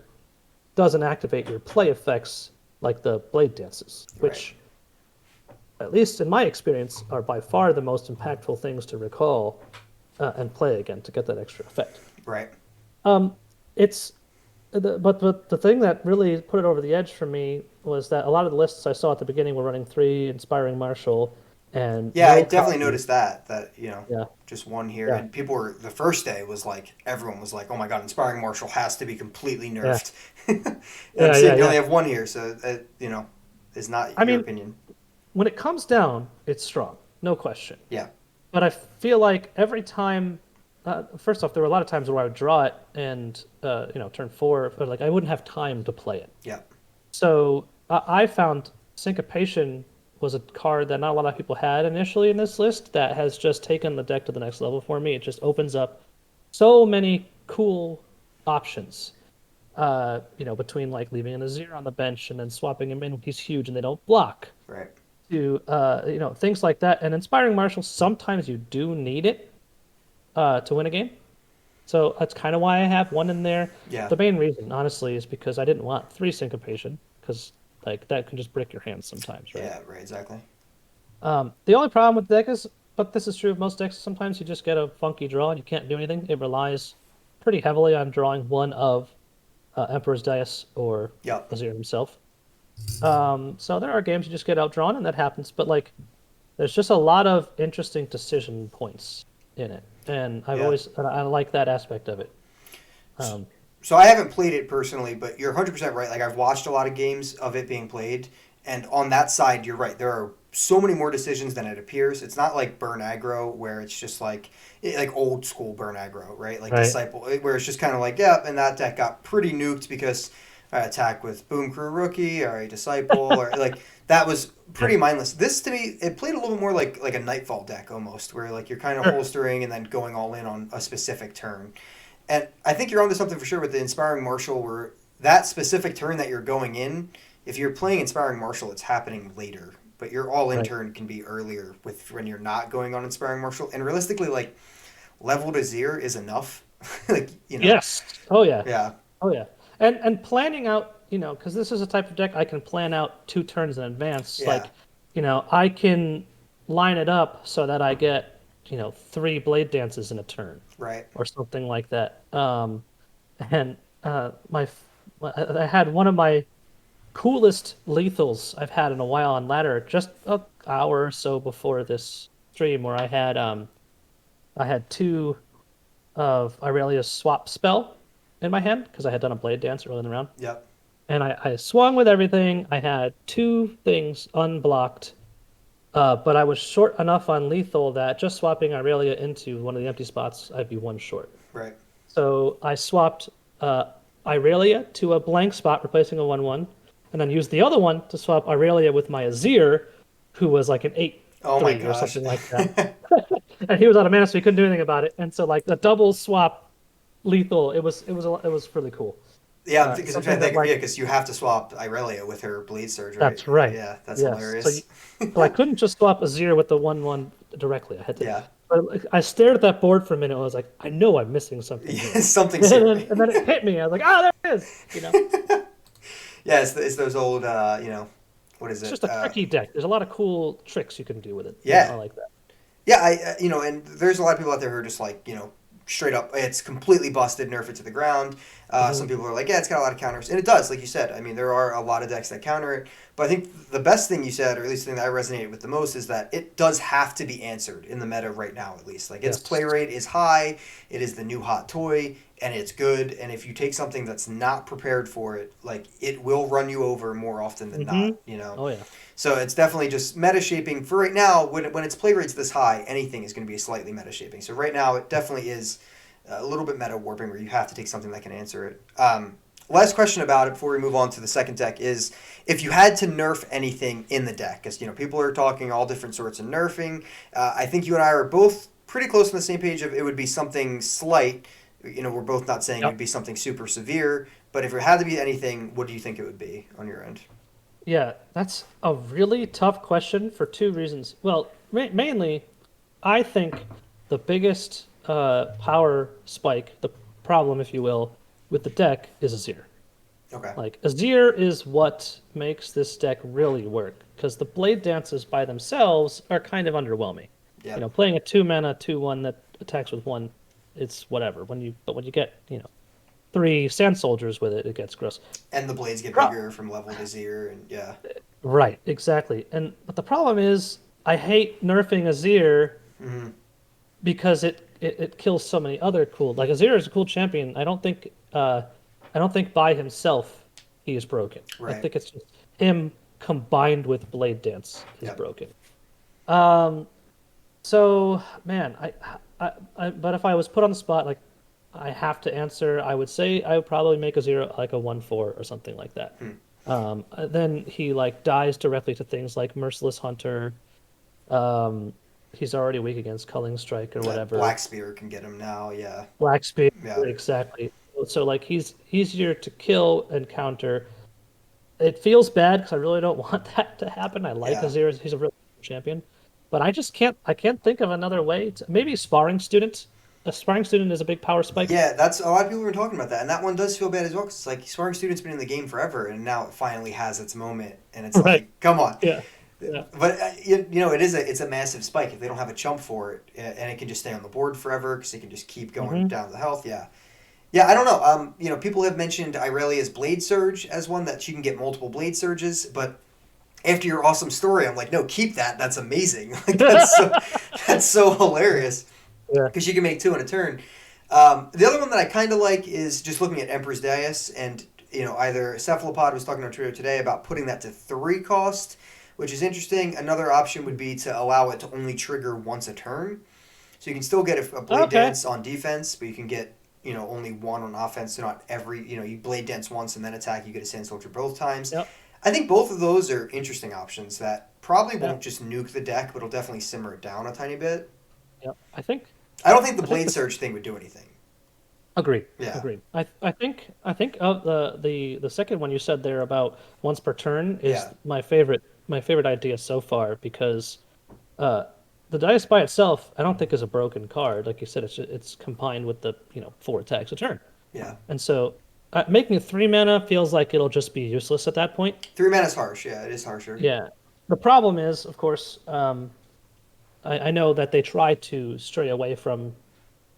doesn't activate your play effects like the blade dances, Right. which, at least in my experience, are by far the most impactful things to recall and play again to get that extra effect. Right. It's but the thing that really put it over the edge for me was that a lot of the lists I saw at the beginning were running three Inspiring Martial and Yeah, I no definitely copy. noticed that Yeah, just one here, yeah, and people were the first day was like everyone was like, "Oh my god, Inspiring Martial has to be completely yeah, nerfed." And I'm yeah, saying yeah, you yeah. only have one here, so is not I your mean, opinion. when it comes down, it's strong, no question. Yeah, But I feel like every time, first off, there were a lot of times where I would draw it and turn four, but like I wouldn't have time to play it. yeah, So I found Syncopation was a card that not a lot of people had initially in this list that has just taken the deck to the next level for me. It just opens up so many cool options. Between like leaving an Azir on the bench and then swapping him in when he's huge and they don't block right. to things like that. And Inspiring Marshal, sometimes you do need it to win a game. So that's kind of why I have one in there. Yeah, The main reason, honestly, is because I didn't want three Syncopation, because like that can just break your hands sometimes, right? yeah, right, exactly. The only problem with the deck is, but this is true of most decks, sometimes you just get a funky draw and you can't do anything. It relies pretty heavily on drawing one of Emperor's Dice or Yep. Azir himself. So there are games you just get outdrawn and that happens, but like there's just a lot of interesting decision points in it, and Yeah. I like that aspect of it. Um, So I haven't played it personally, but you're 100% right. Like I've watched a lot of games of it being played, and on that side, you're right. There are so many more decisions than it appears. It's not like burn aggro where it's just like old school burn aggro, right? Like right. disciple, where it's just kind of like, yeah, and that deck got pretty nuked because I attack with Boom Crew Rookie or a disciple or like that was Yeah. pretty mindless. This to me, it played a little bit more like a Nightfall deck almost, where like you're kind of Sure. holstering and then going all in on a specific turn. And I think you're onto something for sure with the Inspiring Martial, where that specific turn that you're going in, if you're playing Inspiring Martial, it's happening later. But your all in Right. turn can be earlier with when you're not going on Inspiring Martial. And realistically, like leveled Azir is enough. Yes. Oh yeah. Yeah, Oh yeah. And planning out, because this is a type of deck I can plan out 2 turns in advance. yeah, Like, I can line it up so that I get, 3 blade dances in a turn right. or something like that. And I had one of my coolest lethals I've had in a while on ladder just an hour or so before this stream, where I had two of Irelia's swap spell in my hand because I had done a blade dance early in the round, Yep. and I swung with everything. I had 2 things unblocked, but I was short enough on lethal that just swapping Irelia into one of the empty spots, I'd be one short. Right. So I swapped Irelia to a blank spot, replacing a 1/1, and then used the other one to swap Irelia with my Azir, who was like an Oh my 8/3 or gosh. something like that. And he was out of mana, so he couldn't do anything about it. And so like the double swap lethal, it was really cool. Yeah, because I'm trying Something to that think of like because you have to swap Irelia with her Bleed Surge, right? that's right. Yeah, that's Yes. So, hilarious. so I couldn't just swap Azir with the 1/1 directly. I had to Yeah. But like, I stared at that board for a minute. I was like, I know I'm missing something Yeah, here. something And serious. then it hit me. I was like, oh, there it is. Yeah, it's those old, what is It's it? just a tricky deck. There's a lot of cool tricks you can do with it. I Yeah, like that. yeah. And there's a lot of people out there who are just like, straight up, it's completely busted, nerf it to the ground. Some Hmm. people are like, yeah, it's got a lot of counters, and it does, like you said. I mean, there are a lot of decks that counter it, but I think the best thing you said, or at least the thing that I resonated with the most, is that it does have to be answered in the meta right now, at least. Like its play Yes. rate is high, it is the new hot toy, and it's good. And if you take something that's not prepared for it, like it will run you over more often than Hmm. not. Oh yeah. So it's definitely just meta shaping for right now. When its play rate's this high, anything is going to be slightly meta shaping. So right now, it definitely is a little bit meta warping where you have to take something that can answer it. Last question about it before we move on to the second deck is if you had to nerf anything in the deck, because people are talking all different sorts of nerfing. I think you and I are both pretty close on the same page of it would be something slight. We're both not saying it would Yep. be something super severe, but if it had to be anything, what do you think it would be on your end? Yeah, that's a really tough question for two reasons. Well, mainly, I think the biggest power spike, the problem, if you will, with the deck is Azir. Okay. Like Azir is what makes this deck really work because the blade dances by themselves are kind of underwhelming. Yep. Playing a 2 mana 2/1 that attacks with one, it's whatever. When you get three sand soldiers with it, it gets gross. And the blades get Pro- bigger from level to zero, and yeah. right, exactly. But the problem is, I hate nerfing Azir Hmm. because it kills so many other cool. Like Azir is a cool champion. I don't think by himself he is broken. I Right. think it's just him combined with Blade Dance is Yep. broken. Um, so man, but if I was put on the spot, like I have to answer, I would say I would probably make a zero like a 1/4 or something like that. Hmm. Then he like dies directly to things like Merciless Hunter. Um, he's already weak against Culling Strike or That whatever. black spear can get him now. Yeah. Black Spear, Yeah. exactly. So like he's easier to kill and counter. It feels bad because I really don't want that to happen. I like Yeah. Azir; he's a real champion, but I just can't. I can't think of another way. Maybe sparring student. A sparring student is a big power spike. Yeah, that's a lot of people have been talking about that, and that one does feel bad as well. Cause it's like Sparring Student's been in the game forever, and now it finally has its moment, and it's Right. like, come on. Yeah. Yeah. But it's a massive spike if they don't have a chump for it, and it can just stay on the board forever because it can just keep going Hmm. down the health. Yeah, yeah. I don't know. People have mentioned Irelia's Blade Surge as one that she can get multiple Blade Surges, but after your awesome story, I'm like, no, keep that. That's amazing. Like that's so hilarious Yeah. because you can make two in a turn. The other one that I kind of like is just looking at Emperor's Dais, and either Cephalopod was talking on Twitter today about putting that to 3 cost, which is interesting. Another option would be to allow it to only trigger once a turn, so you can still get a Blade Okay. Dance on defense, but you can get only one on offense. So not every you Blade Dance once and then attack, you get a Sand Soldier both times. Yep. I think both of those are interesting options that probably Yeah. won't just nuke the deck, but it'll definitely simmer it down a tiny bit. Yep. I think. I don't think the I think Blade the Surge thing would do anything. Agreed. Yeah. Agreed. I think of the second one you said there about once per turn is Yeah. my favorite idea so far because uh, the dice by itself I don't think is a broken card. Like you said, it's combined with the 4 attacks a turn, Yeah. and so making it 3 mana feels like it'll just be useless at that point. 3 mana is harsh. Yeah, it is harsher. Yeah. The problem is, of course, I know that they try to stray away from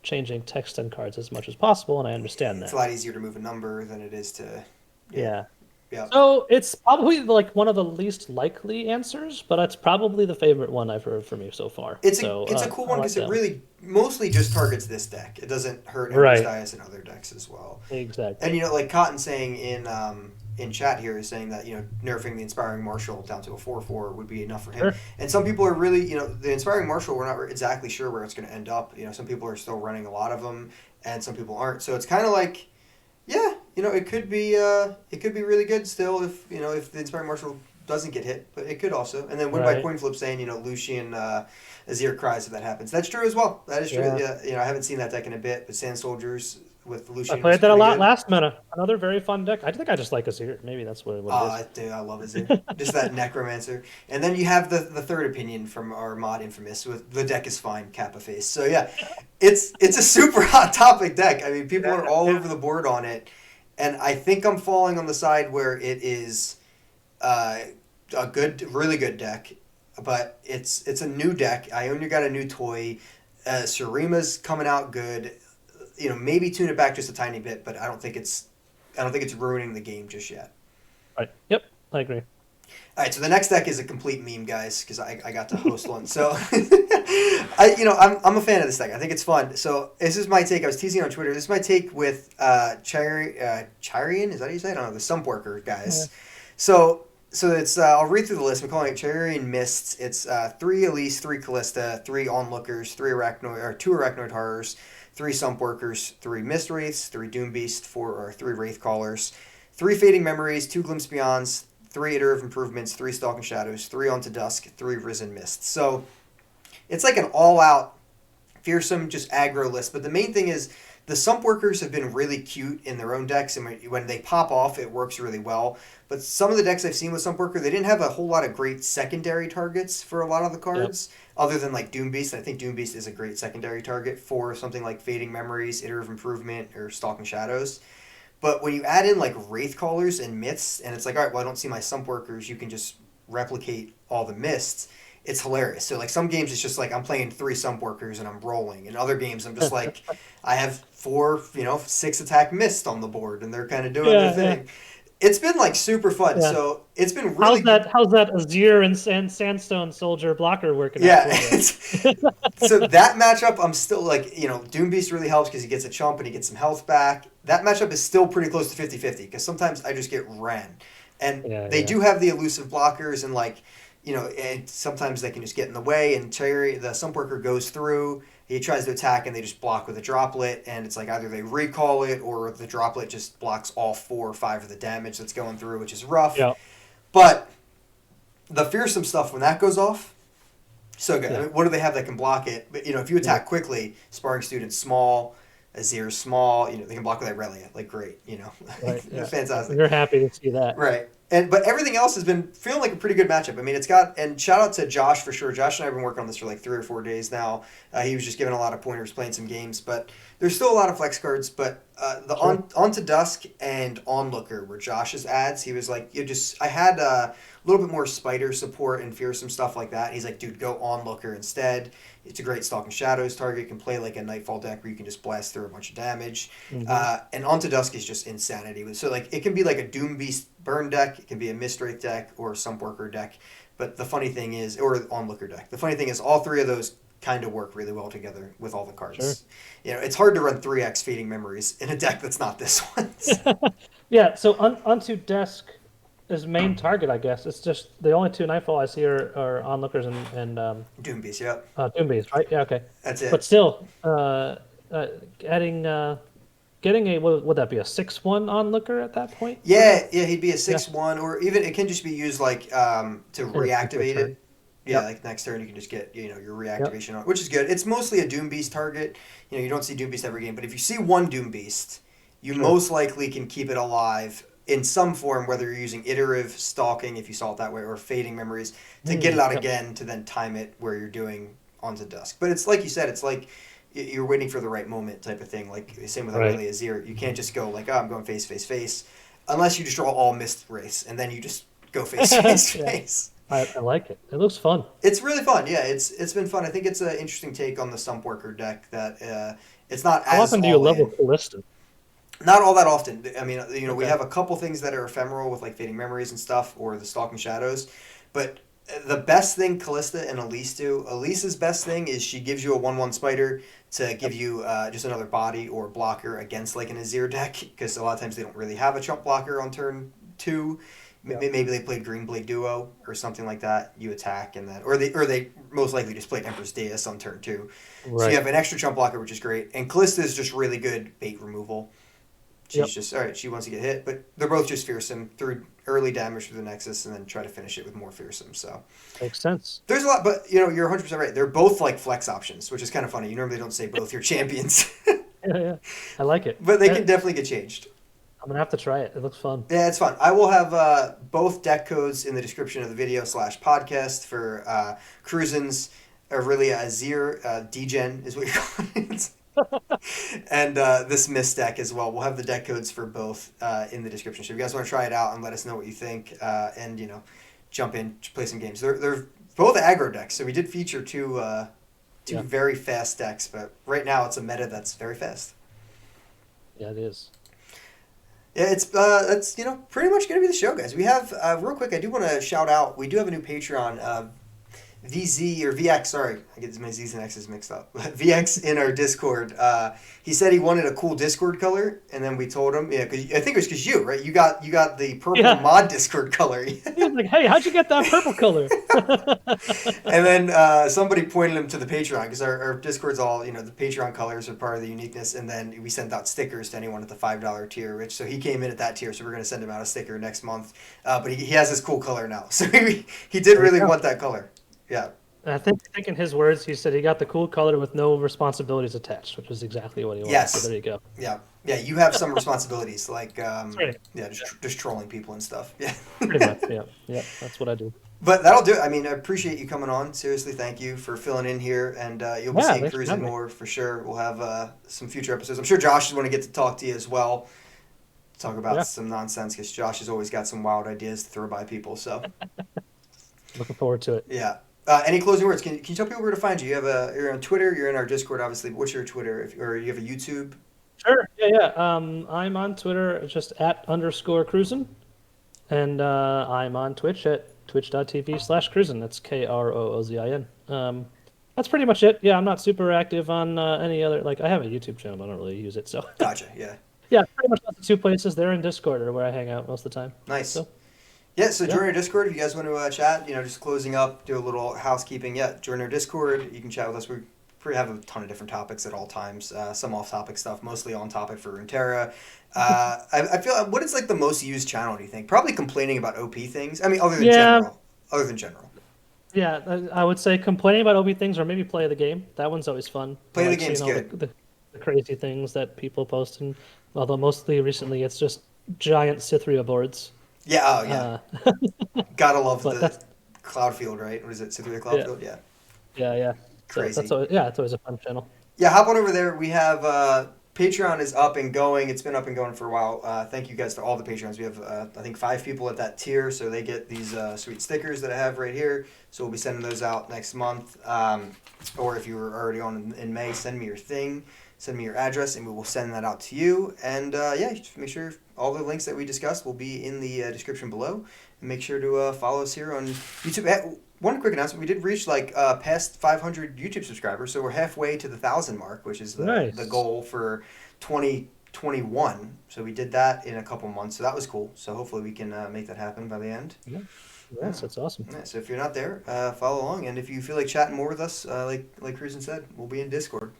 changing text on cards as much as possible, and I understand It's that. a lot easier to move a number than it is to. Yeah. Yeah. Yeah. So it's probably like one of the least likely answers, but it's probably the favorite one I've heard from you so far. It's a So it's a cool I one like because it that. really mostly just targets this deck. It doesn't hurt Emperor's Right. Dais and other decks as well. Exactly. And like Cotton saying in chat here is saying that nerfing the Inspiring Marshal down to a 4/4 would be enough for him. Sure. And some people are really the Inspiring Marshal, we're not exactly sure where it's going to end up. Some people are still running a lot of them, and some people aren't. So it's kind of like, yeah, it could be really good still if the Inspiring Marshal doesn't get hit, but it could also. And then win by Right. coin flip saying Lucian Azir cries if that happens. That's true as well. That is true. Yeah. Yeah, I haven't seen that deck in a bit, but Sand Soldiers with I Lucian was played that a pretty lot good. last meta. Another very fun deck. I think I just like Azir. Maybe that's what it is. Dude, I love Azir. Just that Necromancer. And then you have the third opinion from our mod Infamous with the deck is fine, Kappa face. So yeah, it's a super hot topic deck. I mean, people are all over the board on it, and I think I'm falling on the side where it is uh, a good, really good deck, but it's a new deck. Ionia got a new toy. Surima's coming out good. You know, maybe tune it back just a tiny bit, but I don't think it's ruining the game just yet. Right. Yep. I agree. All right, so the next deck is a complete meme, guys, because I got to host one. So, I'm a fan of this deck. I think it's fun. So this is my take. I was teasing on Twitter. This is my take with Chirean. Is that how you say it? I don't know. The Stump Worker guys. Yeah. So it's I'll read through the list. I'm calling it Chirean Mists. It's 3 Elise, 3 Callista, 3 Onlookers, 2 Arachnoid Horrors, 3 Stump Workers, 3 Mist Wraiths, 3 Doom Beast, 3 Wraith Callers, 3 Fading Memories, 2 Glimpse Beyonds, 3 Iterative Improvements, 3 Stalking Shadows, 3 Onto Dusk, 3 Risen Mists. So it's like an all-out, fearsome, just aggro list. But the main thing is the Sump Workers have been really cute in their own decks, and when they pop off, it works really well. But some of the decks I've seen with Sump Worker, they didn't have a whole lot of great secondary targets for a lot of the cards, other than like Doom Beast. I think Doom Beast is a great secondary target for something like Fading Memories, Iterative Improvement, or Stalking Shadows. But when you add in like Wraith Callers and Myths, and it's like, all right, well, I don't see my Sump Workers, you can just replicate all the Mists. It's hilarious. So like some games, it's just like I'm playing 3 Sump Workers and I'm rolling. In other games, I'm just like, I have 4, 6 attack Mist on the board, and they're kind of doing their thing. It's been like super fun. Yeah. So it's been really. How's that Azir and Sandstone Soldier blocker working Yeah. out for you? So that matchup, I'm still like, Doom Beast really helps because he gets a chump and he gets some health back. That matchup is still pretty close to 50-50 because sometimes I just get ran. And they do have the elusive blockers and like, and sometimes they can just get in the way, and the Sump Worker goes through, he tries to attack, and they just block with a droplet, and it's like either they recall it or the droplet just blocks all 4 or 5 of the damage that's going through, which is rough. Yeah. But the fearsome stuff, when that goes off, so good. Yeah. I mean, what do they have that can block it? But, if you attack quickly, Sparring Student's small, Azir's small, they can block with Irelia. Like, great, Right, fantastic. You're happy to see that. Right. But everything else has been feeling like a pretty good matchup. I mean, and shout out to Josh for sure. Josh and I have been working on this for like 3 or 4 days now. He was just giving a lot of pointers, playing some games, but there's still a lot of flex cards. But Onto Dusk and Onlooker were Josh's ads. He was like, I had a little bit more spider support and fearsome stuff like that. He's like, dude, go Onlooker instead. It's a great Stalking Shadows target. You can play like a Nightfall deck where you can just blast through a bunch of damage. Mm-hmm. And Onto Dusk is just insanity. So like it can be like a Doom Beast burn deck, it can be a Mist Wraith deck or a Sump Worker deck. But the funny thing is, or Onlooker deck. The funny thing is, all 3 of those kind of work really well together with all the cards. Sure. It's hard to run 3x Fading Memories in a deck that's not this one. Yeah. So Onto Dusk is main target, I guess. It's just the only 2 Nightfall I see are Onlookers and Doom Beast. Yep. Doom Beast, right? Yeah. Okay. That's it. But still, getting a would that be a 6/1 Onlooker at that point? Yeah, he'd be a 6/1, or even it can just be used like to reactivate it. Yeah, like next turn you can just get your reactivation on, which is good. It's mostly a Doom Beast target. You don't see Doom Beast every game, but if you see one Doom Beast, you most likely can keep it alive in some form, whether you're using iterative stalking, if you saw it that way, or fading memories, to get it out again to then time it where you're doing Onto Dusk. But it's like you said, it's like you're waiting for the right moment type of thing. Like same with Irelia Azir. You can't just go like, I'm going face, unless you just draw all Mist Wraiths, and then you just go face. I like it. It looks fun. It's really fun. Yeah, it's been fun. I think it's an interesting take on the Stump Worker deck that it's not as. How often do you level Callista? Not all that often. I mean, we have a couple things that are ephemeral with like Fading Memories and stuff, or the Stalking Shadows, but the best thing Callista and Elise do, Elise's best thing is she gives you a 1/1 spider to give you just another body or blocker against like an Azir deck, because a lot of times they don't really have a chump blocker on turn 2. Maybe they played Green Blade Duo or something like that. You attack and then, or they most likely just played Empress Deus on turn 2. Right. So you have an extra chump blocker, which is great. And Callista is just really good bait removal. She's just, all right, she wants to get hit, but they're both just fearsome through early damage through the Nexus and then try to finish it with more fearsome. So makes sense. There's a lot, but you're 100% right. They're both like flex options, which is kind of funny. You normally don't say both your champions. Yeah, yeah. I like it. But they can definitely get changed. I'm gonna have to try it. It looks fun. Yeah, it's fun. I will have both deck codes in the description of the video slash podcast for Kroozins, Irelia Azir, Degen is what you're calling it. And this Mist deck as well. We'll have the deck codes for both in the description. So if you guys want to try it out and let us know what you think, and jump in, play some games. They're both aggro decks, so we did feature two Yeah. very fast decks, but right now it's a meta that's very fast. Yeah, it is. Yeah, it's that's pretty much gonna be the show, guys. We have real quick. I do want to shout out. We do have a new Patreon. VZ or VX, sorry, I get my Z's and X's mixed up. VX in our Discord. He said he wanted a cool Discord color, and then we told him, yeah, 'cause I think it was because you, right? You got the purple Yeah. mod Discord color. He was like, "Hey, how'd you get that purple color?" And then somebody pointed him to the Patreon because our Discord's all, the Patreon colors are part of the uniqueness. And then we sent out stickers to anyone at the $5 tier, Rich. So he came in at that tier. So we're going to send him out a sticker next month. But he has his cool color now. So he did really want that color. Yeah. And I think in his words, he said he got the cool color with no responsibilities attached, which is exactly what he wanted. Yes. So there you go. Yeah. Yeah. You have some responsibilities, like right. just trolling people and stuff. Yeah. Pretty much. Yeah. Yeah. That's what I do. But that'll do it. I mean, I appreciate you coming on. Seriously, thank you for filling in here, and you'll be seeing thanks for Kroozin having me. more for sure. We'll have some future episodes. I'm sure Josh is going to get to talk to you as well. Talk about some nonsense because Josh has always got some wild ideas to throw by people. So Looking forward to it. yeah. Any closing words? Can you tell people where to find you? You're on Twitter. You're in our Discord, obviously. But what's your Twitter? Or you have a YouTube? Sure. Yeah. Yeah. I'm on Twitter, just @_Kroozin, and I'm on Twitch at twitch.tv/Kroozin. That's Kroozin. That's pretty much it. Yeah, I'm not super active on any other. Like, I have a YouTube channel, but I don't really use it. So Gotcha. Yeah. yeah, pretty much the two places. They're in Discord or where I hang out most of the time. Nice. So Yeah, so join our Discord if you guys want to chat. Just closing up, do a little housekeeping. Yeah, join our Discord. You can chat with us. We probably have a ton of different topics at all times. Some off-topic stuff, mostly on topic for Runeterra. I feel what is like the most used channel? Do you think? Probably complaining about OP things. I mean, other than general. Other than general. Yeah, I would say complaining about OP things or maybe play the game. That one's always fun. Play I the like game's seeing all good. The crazy things that people post, and although mostly recently it's just giant Cythria boards. Yeah, oh yeah. Gotta love but the Cloudfield, right? What is it? Cythria Cloudfield? Yeah. Yeah. Crazy. So it's always a fun channel. Yeah, hop on over there. We have Patreon is up and going. It's been up and going for a while. Thank you guys to all the Patreons. We have, I think, 5 people at that tier, so they get these sweet stickers that I have right here. So we'll be sending those out next month. Or if you were already on in May, send me your thing. Send me your address, and we will send that out to you. And just make sure all the links that we discussed will be in the description below. And make sure to follow us here on YouTube. One quick announcement: we did reach past 500 YouTube subscribers, so we're halfway to the 1,000 mark, which is the goal for 2021. So we did that in a couple months, so that was cool. So hopefully we can make that happen by the end. Yeah. Yes, that's awesome. Yeah, so if you're not there, follow along, and if you feel like chatting more with us, like Kroozin said, we'll be in Discord.